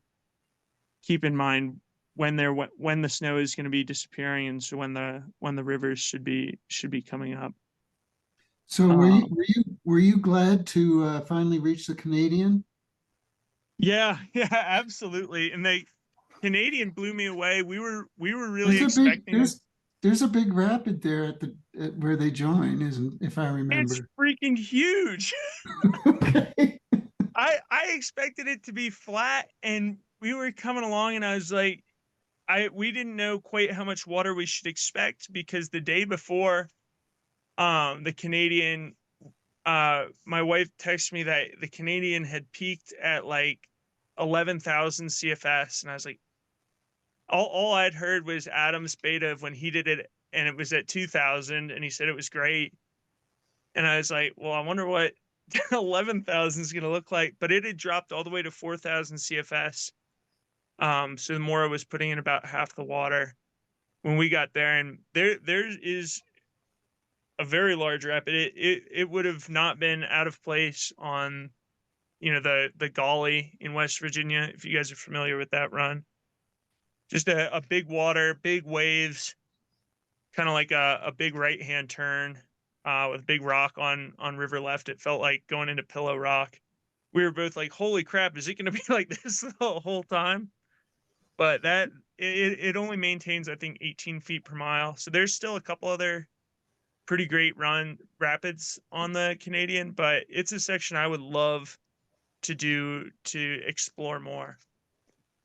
in mind when the snow is going to be disappearing, and so when the rivers should be coming up. So were you glad to finally reach the Canadian? Yeah, absolutely. And the Canadian blew me away. We were really expecting. There's a big rapid there at where they join, isn't, if I remember? It's freaking huge. Okay. I expected it to be flat, and we were coming along, and I was like, we didn't know quite how much water we should expect, because the day before, the Canadian, my wife texted me that the Canadian had peaked at like 11,000 CFS, and I was like, all I'd heard was Adam's beta of when he did it, and it was at 2,000, and he said it was great. And I was like, well, I wonder what 11,000 is going to look like. But it had dropped all the way to 4,000 CFS. So the Mora was putting in about half the water when we got there, and there is a very large rapid. It would have not been out of place on, the Gauley in West Virginia, if you guys are familiar with that run. Just a big water, big waves, kind of like a big right-hand turn. with a big rock on river left. It felt like going into Pillow Rock. We were both like, "Holy crap! Is it going to be like this the whole time?" But it only maintains, I think, 18 feet per mile. So there's still a couple other pretty great run rapids on the Canadian, but it's a section I would love to explore more.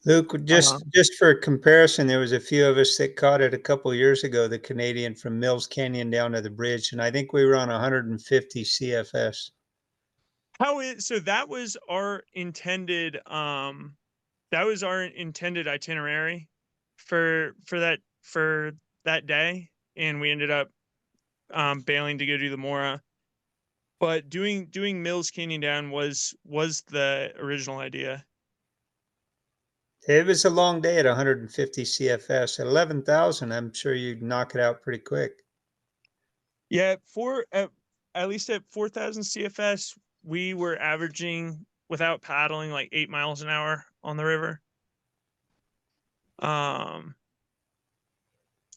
Luke, just for comparison, there was a few of us that caught it a couple years ago, the Canadian from Mills Canyon down to the bridge, and I think we were on 150 CFS. So that was our intended itinerary for that day, and we ended up bailing to go do the Mora. But doing Mills Canyon down was the original idea. It was a long day at 150 CFS. At 11,000, I'm sure you'd knock it out pretty quick. Yeah, at least at 4,000 CFS, we were averaging without paddling like 8 miles an hour on the river.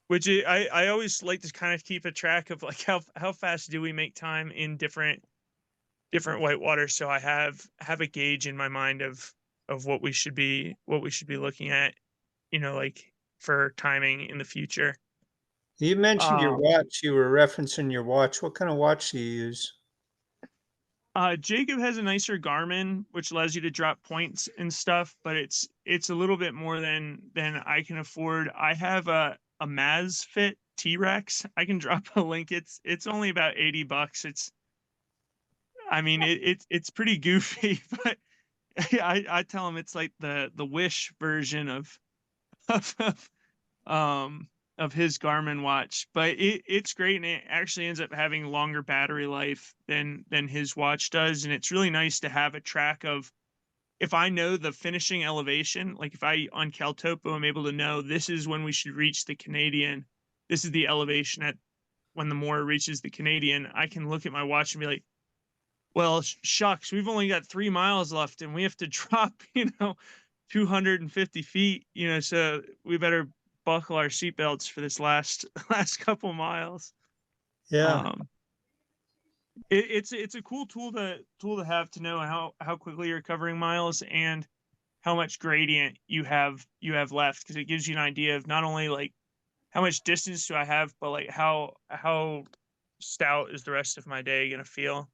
Which I always like to kind of keep a track of like how fast do we make time in different whitewater, so I have a gauge in my mind of what we should be looking at, like for timing in the future. You mentioned your watch. You were referencing your watch. What kind of watch do you use? Jacob has a nicer Garmin, which allows you to drop points and stuff, but it's a little bit more than I can afford. I have a MazFit T-Rex. I can drop a link. It's only about $80. It's pretty goofy, but I tell him it's like the Wish version of his Garmin watch, but it's great, and it actually ends up having longer battery life than his watch does, and it's really nice to have a track of, if I know the finishing elevation, like if I on Caltopo I'm able to know this is when we should reach the Canadian, this is the elevation at when the Mora reaches the Canadian, I can look at my watch and be like, well, shucks, we've only got 3 miles left and we have to drop 250 feet, so we better buckle our seatbelts for this last couple miles. Yeah. It's a cool tool to have, to know how quickly you're covering miles and how much gradient you have left, because it gives you an idea of not only like how much distance do I have, but like how stout is the rest of my day gonna feel.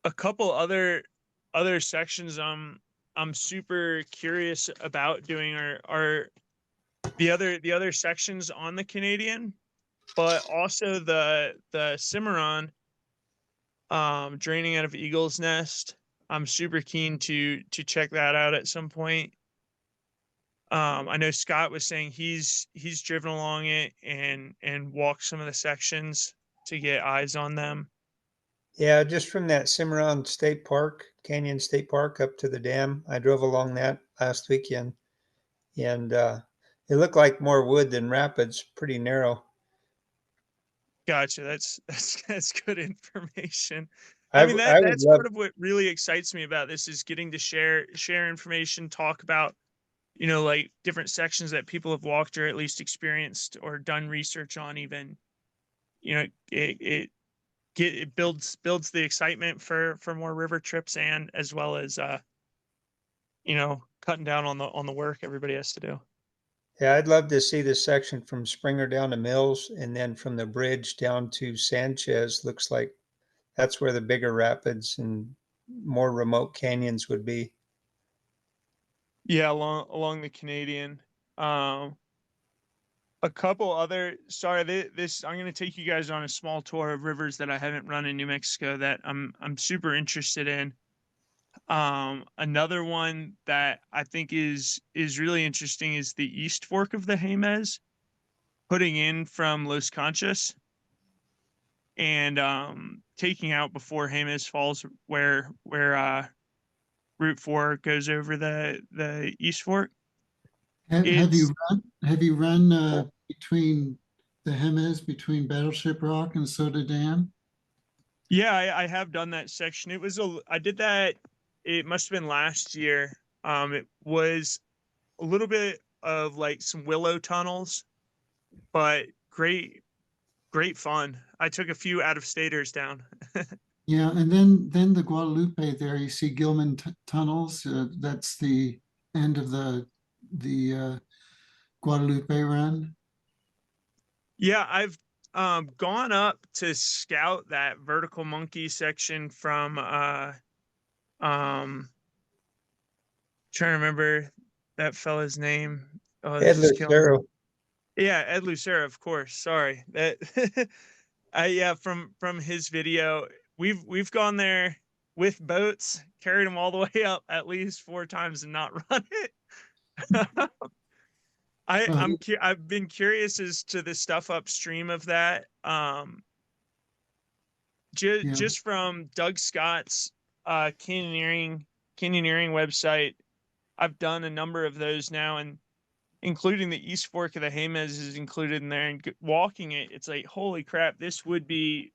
A couple other sections I'm super curious about doing are the other sections on the Canadian, but also the Cimarron, draining out of Eagle's Nest. I'm super keen to check that out at some point. I know Scott was saying he's driven along it and walked some of the sections to get eyes on them. Yeah, just from that Cimarron State Park, Canyon State Park up to the dam. I drove along that last weekend, and it looked like more wood than rapids, pretty narrow. Gotcha. That's good information. I would That's love, part of what really excites me about this, is getting to share information, talk about, like different sections that people have walked or at least experienced or done research on even. It builds the excitement for more river trips, and as well as cutting down on the work everybody has to do. yeah, I'd love to see this section from Springer down to Mills, and then from the bridge down to Sanchez. Looks like that's where the bigger rapids and more remote canyons would be. Yeah, along the Canadian. A couple other, sorry, this I'm going to take you guys on a small tour of rivers that I haven't run in New Mexico that I'm super interested in. Another one that I think is really interesting is the East Fork of the Jemez, putting in from Los Conchas and taking out before Jemez Falls, where Route 4 goes over the East Fork. Have you run between the Jemez, between Battleship Rock and Soda Dam? Yeah, I have done that section. I did that, it must have been last year. It was a little bit of like some willow tunnels but great fun. I took a few out-of-staters down. Yeah, and then the Guadalupe there, you see Gilman tunnels. That's the end of the Guadalupe run. Yeah, I've gone up to scout that vertical monkey section from trying to remember that fella's name. Oh, this Ed is killing me. Lucero. Yeah, Ed Lucero, of course. Sorry. That yeah, from his video. We've gone there with boats, carried them all the way up at least 4 times and not run it. I've been curious as to the stuff upstream of that. Yeah. Just from Doug Scott's canyoneering website, I've done a number of those now, and including the East Fork of the Jemez is included in there. And walking it, it's like, holy crap, this would be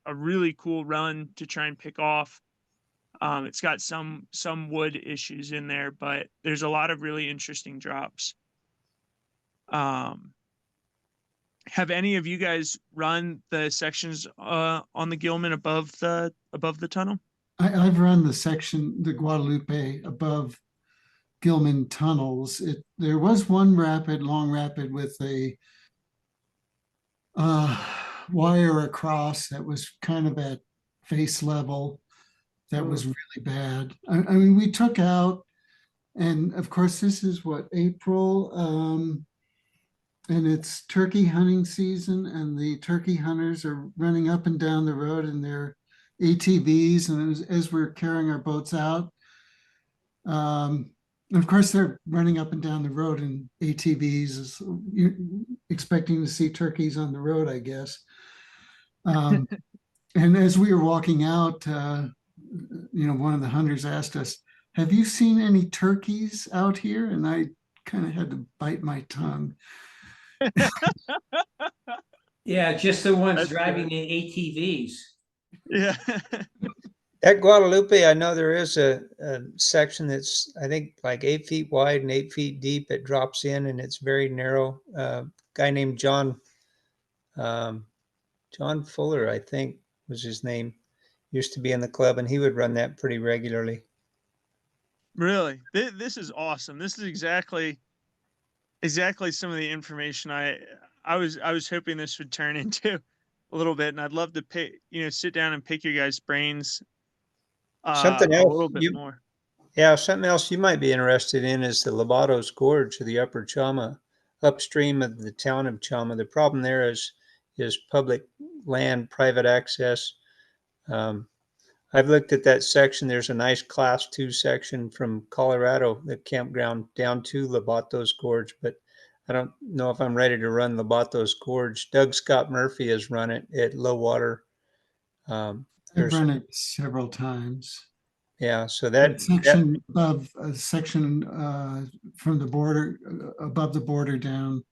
a really cool run to try and pick off. It's got some wood issues in there, but there's a lot of really interesting drops. Have any of you guys run the sections on the Gilman above the tunnel? I've run the Guadalupe above Gilman tunnels. There was one long rapid with a wire across that was kind of at face level. That was really bad. I mean, we took out, and of course, this is what, April, and it's turkey hunting season, and the turkey hunters are running up and down the road in their ATVs, and as we're carrying our boats out, of course, they're running up and down the road in ATVs, expecting to see turkeys on the road, I guess. And as we were walking out, one of the hunters asked us, "Have you seen any turkeys out here?" And I kind of had to bite my tongue. Yeah, just the ones That's driving good. the ATVs. Yeah. At Guadalupe, I know there is a section that's, I think, like 8 feet wide and 8 feet deep. It drops in and it's very narrow. Guy named John Fuller, I think was his name, used to be in the club, and he would run that pretty regularly. Really, this is awesome. This is exactly some of the information I was hoping this would turn into a little bit, and I'd love to sit down and pick your guys' brains Something a else little bit more. Yeah, something else you might be interested in is the Lobatos Gorge of the Upper Chama, upstream of the town of Chama. The problem there is public land, private access. I've looked at that section. There's a nice Class 2 section from Colorado, the campground, down to Lobatos Gorge, but I don't know if I'm ready to run Lobatos Gorge. Doug Scott Murphy has run it at low water. I've There's run it several times. Yeah, so That section of a section from the border, above the border down.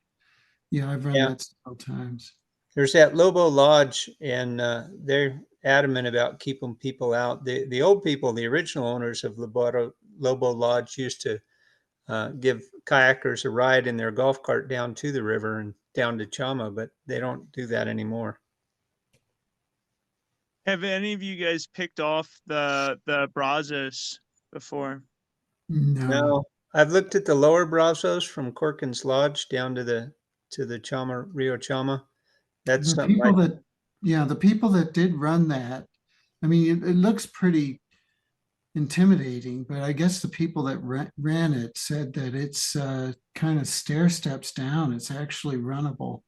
Yeah, I've run that several times. there's that Lobo Lodge, and they're adamant about keeping people out. The old people, the original owners of Lobo Lodge, used to give kayakers a ride in their golf cart down to the river and down to Chama, but they don't do that anymore. Have any of you guys picked off the Brazos before? No. I've looked at the lower Brazos from Corkins Lodge down to the Chama, Rio Chama. That's The something people the people that did run that, I mean, it looks pretty intimidating, but I guess the people that ran it said that it's kind of stair steps down. It's actually runnable.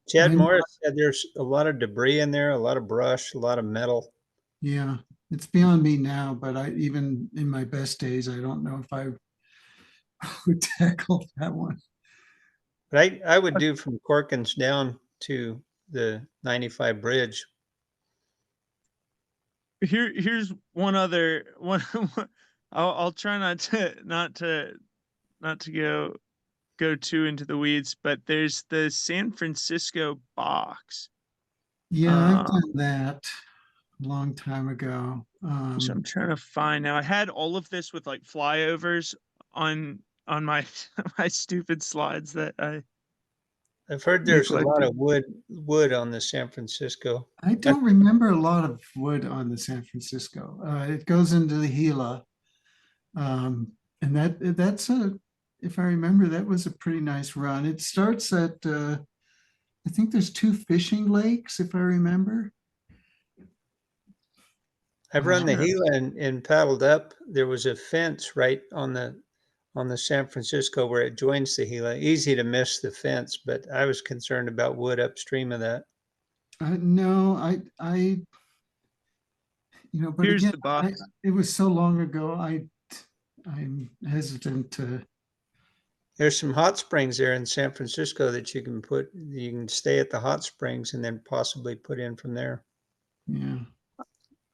Chad Morris said there's a lot of debris in there, a lot of brush, a lot of metal. Yeah, it's beyond me now, but even in my best days, I don't know if I would tackle that one. But I would do from Corkins down to the 95 bridge. Here's one other one. I'll try not to go too into the weeds, but there's the San Francisco box. Yeah, I've done that a long time ago. So I'm trying to find now. I had all of this with like flyovers on my my stupid slides that I've heard there's a lot of wood on the San Francisco. I don't remember a lot of wood on the San Francisco. It goes into the Gila. And that's if I remember, that was a pretty nice run. It starts at, I think there's 2 fishing lakes, if I remember. I've run the Gila and paddled up. There was a fence right on the San Francisco where it joins the Gila. Easy to miss the fence, but I was concerned about wood upstream of that. No, but Here's again, the box. it was so long ago. I'm hesitant to. There's some hot springs there in San Francisco that you can stay at the hot springs and then possibly put in from there. Yeah.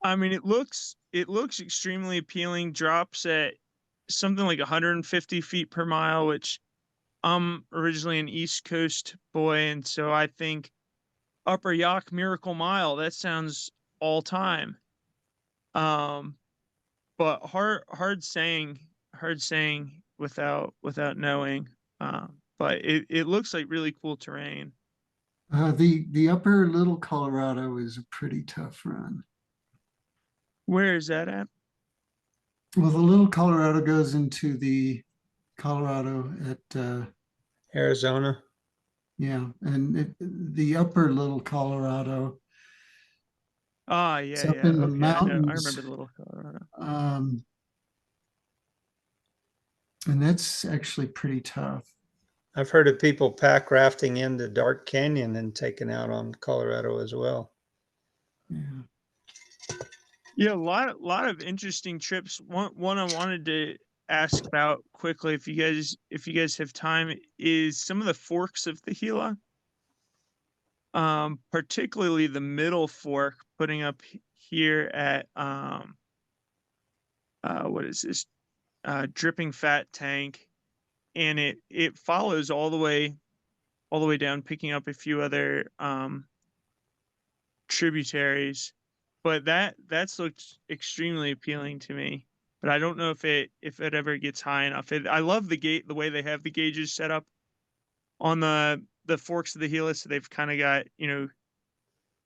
I mean, it looks extremely appealing. Drops at something like 150 feet per mile, which I'm originally an East Coast boy, and so I think Upper Yacht Miracle Mile, that sounds all time. But hard saying without knowing. But it looks like really cool terrain. The upper Little Colorado is a pretty tough run. Where is that at? Well, the Little Colorado goes into the Colorado at Arizona. yeah, and the upper Little Colorado. Ah, It's yeah, up in the okay, mountains. I remember the Little Colorado. And that's actually pretty tough. I've heard of people pack rafting into Dark Canyon and taking out on Colorado as well. Yeah. Yeah, a lot of interesting trips. One I wanted to ask about quickly, if you guys have time, is some of the forks of the Gila. Particularly the middle fork, putting up here at what is this? Dripping Fat Tank, and it follows all the way down, picking up a few other tributaries. But that's looked extremely appealing to me. But I don't know if it ever gets high enough. I love the way they have the gauges set up on the forks of the Gila, so they've kind of got,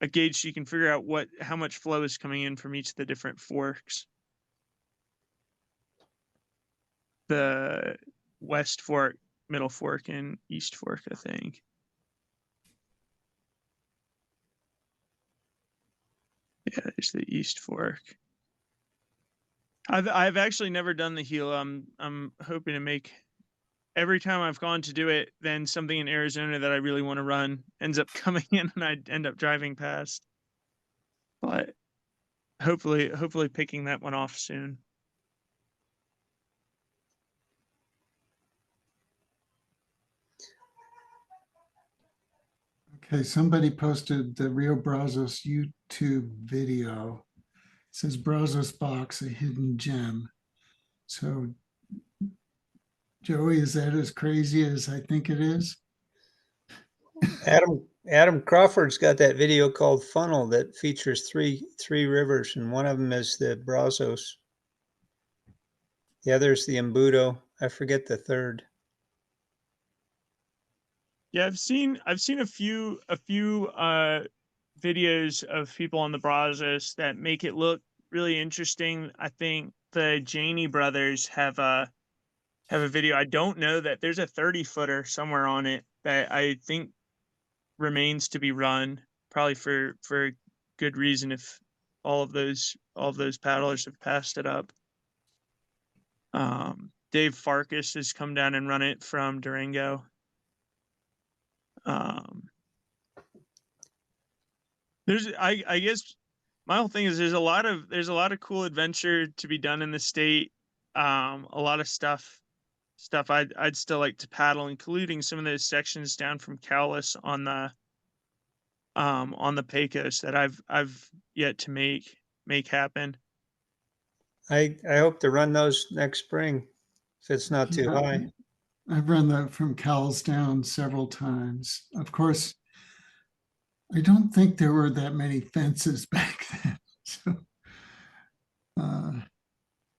a gauge so you can figure out how much flow is coming in from each of the different forks. The West Fork, Middle Fork, and East Fork, I think. Yeah, there's the East Fork. I've actually never done the Gila. I'm hoping to make. Every time I've gone to do it, then something in Arizona that I really want to run ends up coming in, and I end up driving past. But hopefully picking that one off soon. Okay, somebody posted the Rio Brazos YouTube video. It says Brazos Box, a hidden gem. So, Joey, is that as crazy as I think it is? Adam Crawford's got that video called Funnel that features three rivers, and one of them is the Brazos. The other's the Embudo. I forget the third. Yeah, I've seen a few videos of people on the Brazos that make it look really interesting. I think the Janey brothers have a video. I don't know that there's a 30-footer somewhere on it that I think remains to be run, probably for good reason if all of those paddlers have passed it up. Dave Farkas has come down and run it from Durango. I guess my whole thing is there's a lot of cool adventure to be done in the state. A lot of stuff I'd still like to paddle, including some of those sections down from Cowlitz on the Pecos that I've yet to make happen. I hope to run those next spring if it's not too high. I've run that from Cowles down several times. Of course, I don't think there were that many fences back then. So,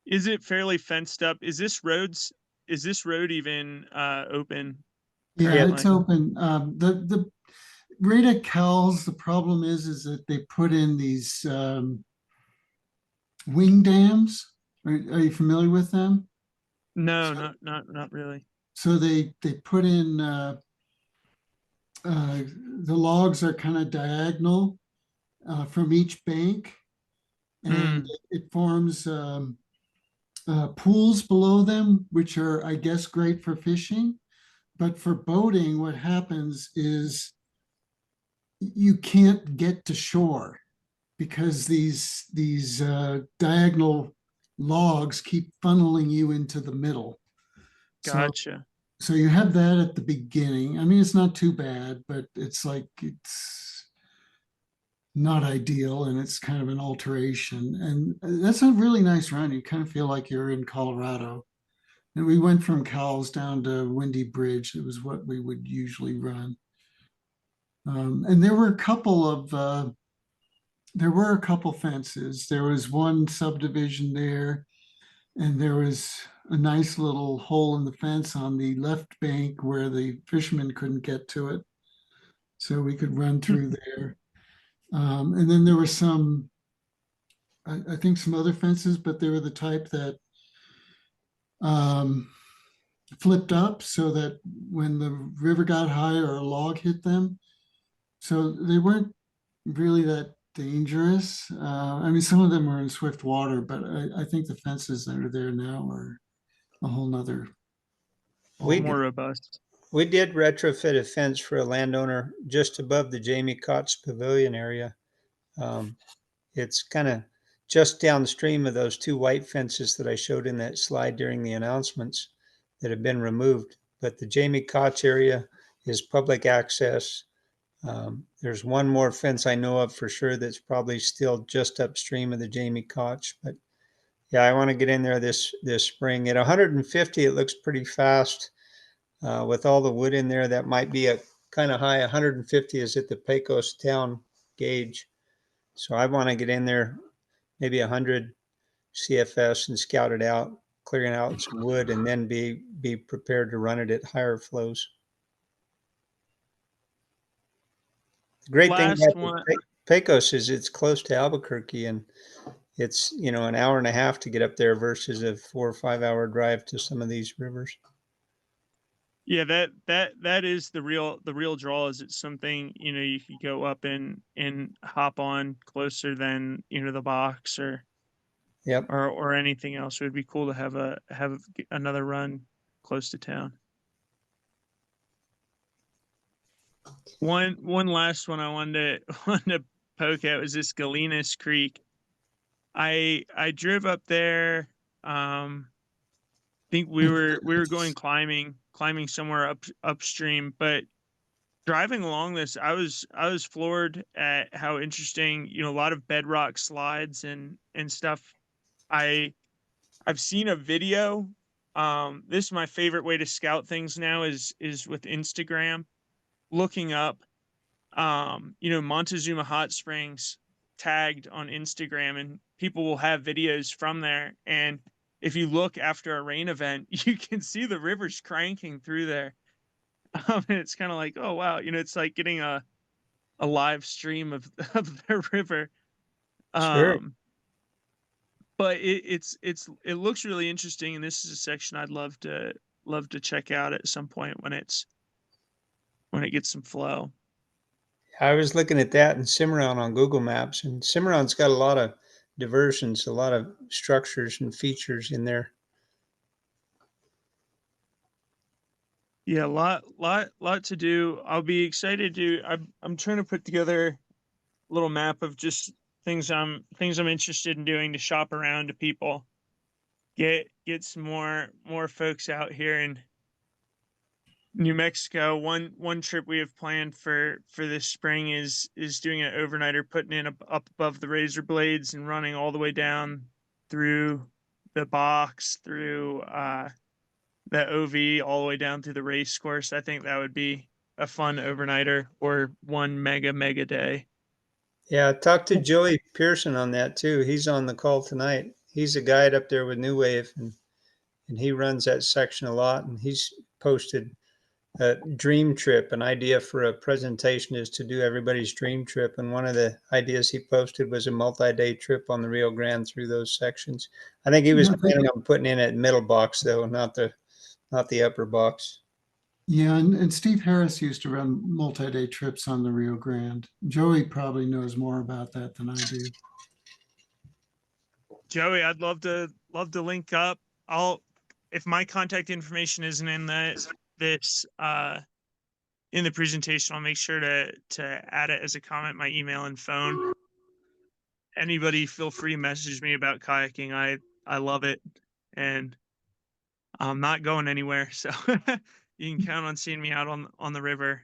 is it fairly fenced up? Is this road even open? Yeah, it's currently. open. The right at Cal's, the problem is that they put in these wing dams. Are you familiar with them? No, So, not really. so they put in the logs are kind of diagonal from each bank, and Mm, it forms pools below them, which are, I guess, great for fishing. But for boating, what happens is you can't get to shore because these diagonal logs keep funneling you into the middle. So gotcha. so you have that at the beginning. I mean, it's not too bad, but it's like it's not ideal and it's kind of an alteration. And that's a really nice run. You kind of feel like you're in Colorado. And we went from Cowles down to Windy Bridge. It was what we would usually run. And there were a couple fences. There was one subdivision there, and there was a nice little hole in the fence on the left bank where the fishermen couldn't get to it. So we could run through there. And then there were I think some other fences, but they were the type that um, flipped up so that when the river got high or a log hit them, so they weren't really that dangerous. I mean, some of them were in swift water, but I think the fences that are there now are a whole nother. We More robust. We did retrofit a fence for a landowner just above the Jamie Cott's Pavilion area. Um, it's kind of just downstream of those two white fences that I showed in that slide during the announcements that have been removed. But the Jamie Koch area is public access. There's one more fence I know of for sure that's probably still just upstream of the Jamie Koch. But yeah, I want to get in there this spring. At 150, it looks pretty fast. With all the wood in there, that might be a kind of high. 150 is at the Pecos town gauge. So I want to get in there maybe 100 CFS and scout it out, clearing out some wood, and then be prepared to run it at higher flows. The great thing Last about one. Pecos is it's close to Albuquerque, and it's an hour and a half to get up there versus a 4 or 5 hour drive to some of these rivers. Yeah, that is the real draw. Is it's something you could go up and hop on closer than the box Yep. or anything else. It would be cool to have another run close to town. One last one I wanted to wanted to poke at was this Galenas Creek. I drove up there. Think we were going climbing somewhere upstream, but driving along this, I was floored at how interesting, a lot of bedrock slides and stuff. I've seen a video. This is my favorite way to scout things now is with Instagram, looking up, Montezuma Hot Springs tagged on Instagram, and people will have videos from there. And if you look after a rain event, you can see the rivers cranking through there. And it's kind of like, oh wow, it's like getting a live stream of the river. Sure. But it looks really interesting, and this is a section I'd love to check out at some point when it gets some flow. I was looking at that in Cimarron on Google Maps, and Cimarron's got a lot of diversions, a lot of structures and features in there. Yeah, lot to do. I'll be excited to. I'm trying to put together a little map of just things I'm interested in doing to shop around to people. Get some more folks out here in New Mexico. One trip we have planned for this spring is doing an overnighter, putting in up above the Razor Blades and running all the way down through the box, through the OV, all the way down through the race course. I think that would be a fun overnighter or one mega day. Yeah, talk to Joey Pearson on that too. He's on the call tonight. He's a guide up there with New Wave, and he runs that section a lot, and he's posted a dream trip. An idea for a presentation is to do everybody's dream trip. And one of the ideas he posted was a multi-day trip on the Rio Grande through those sections. I think he was Yeah, planning on putting in a middle box though, not the upper box. Yeah, and Steve Harris used to run multi-day trips on the Rio Grande. Joey probably knows more about that than I do. Joey, I'd love to link up. If my contact information isn't in this in the presentation, I'll make sure to add it as a comment, my email and phone. Anybody feel free to message me about kayaking. I love it, and I'm not going anywhere, so you can count on seeing me out on the river.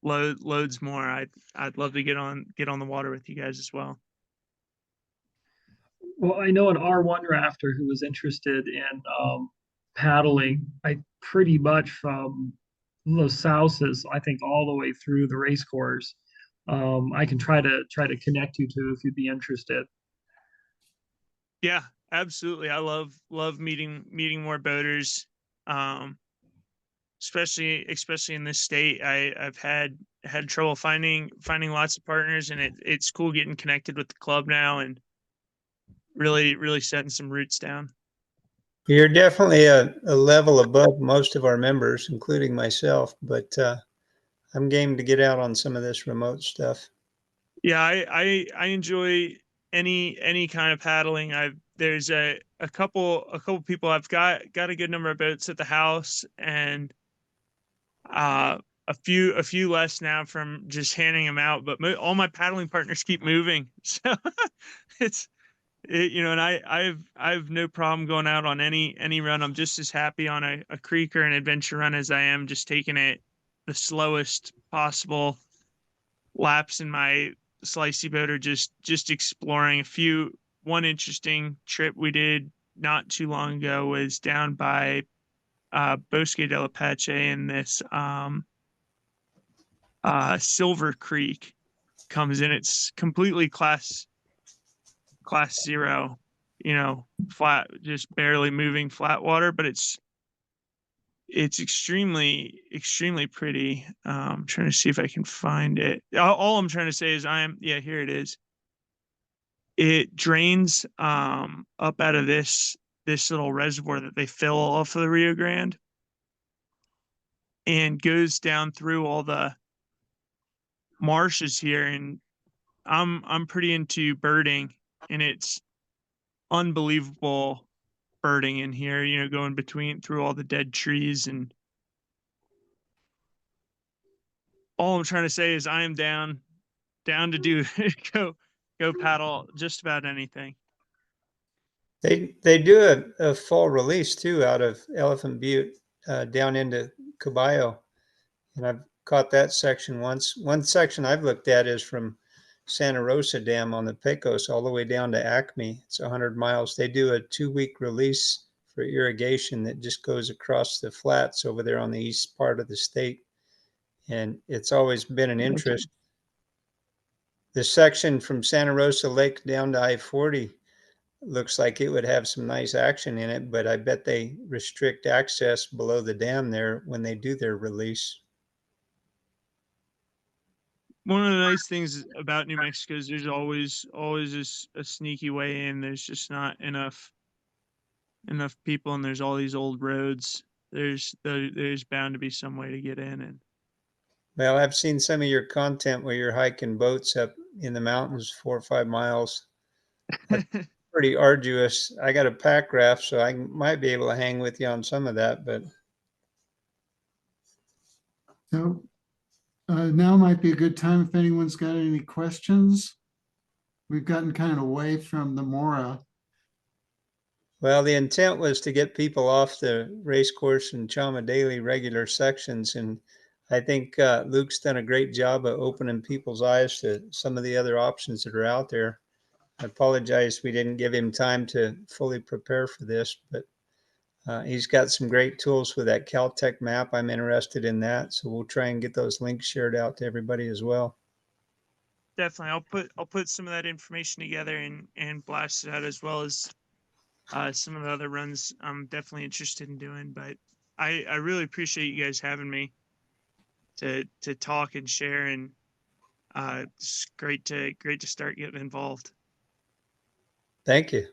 Loads more. I'd love to get on the water with you guys as well. Well, I know an R1 rafter who was interested in paddling. I pretty much from Los Sauces, I think all the way through the race course. I can try to connect you to if you'd be interested. Yeah, absolutely. I love meeting more boaters. Especially in this state. I've had trouble finding lots of partners, and it's cool getting connected with the club now and really setting some roots down. You're definitely a level above most of our members, including myself, but I'm game to get out on some of this remote stuff. Yeah, I enjoy any kind of paddling. There's a couple people. I've got a good number of boats at the house, and a few less now from just handing them out. But all my paddling partners keep moving, so and I've no problem going out on any run. I'm just as happy on a creek or an adventure run as I am just taking it the slowest possible laps in my slicey boat, or just exploring. One interesting trip we did not too long ago was down by Bosque del Apache in this Silver Creek comes in. It's completely class 0, flat, just barely moving flat water, but it's extremely pretty. I'm trying to see if I can find it. All I'm trying to say is here it is. It drains up out of this little reservoir that they fill off of the Rio Grande, and goes down through all the marshes here. And I'm pretty into birding, and it's unbelievable birding in here, going through all the dead trees. And all I'm trying to say is I am down to do go paddle just about anything. They do a fall release too out of Elephant Butte down into Caballo, and I've caught that section once. One section I've looked at is from Santa Rosa Dam on the Pecos all the way down to Acme. It's 100 miles. They do a 2-week release for irrigation that just goes across the flats over there on the east part of the state, and it's always been an interest. The section from Santa Rosa Lake down to I-40 looks like it would have some nice action in it, but I bet they restrict access below the dam there when they do their release. One of the nice things about New Mexico is there's always a sneaky way in. There's just not enough people, and there's all these old roads. There's bound to be some way to get in. And well, I've seen some of your content where you're hiking boats up in the mountains 4 or 5 miles. That's pretty arduous. I got a pack raft, so I might be able to hang with you on some of that, but So now might be a good time if anyone's got any questions. We've gotten kind of away from the Mora. well, the intent was to get people off the race course and Chama Daily regular sections, and I think Luke's done a great job of opening people's eyes to some of the other options that are out there. I apologize we didn't give him time to fully prepare for this, but he's got some great tools with that Caltech map. I'm interested in that, so we'll try and get those links shared out to everybody as well. definitely, I'll put some of that information together and blast it out, as well as some of the other runs I'm definitely interested in doing. But I really appreciate you guys having me to talk and share, and it's great to start getting involved. Thank you.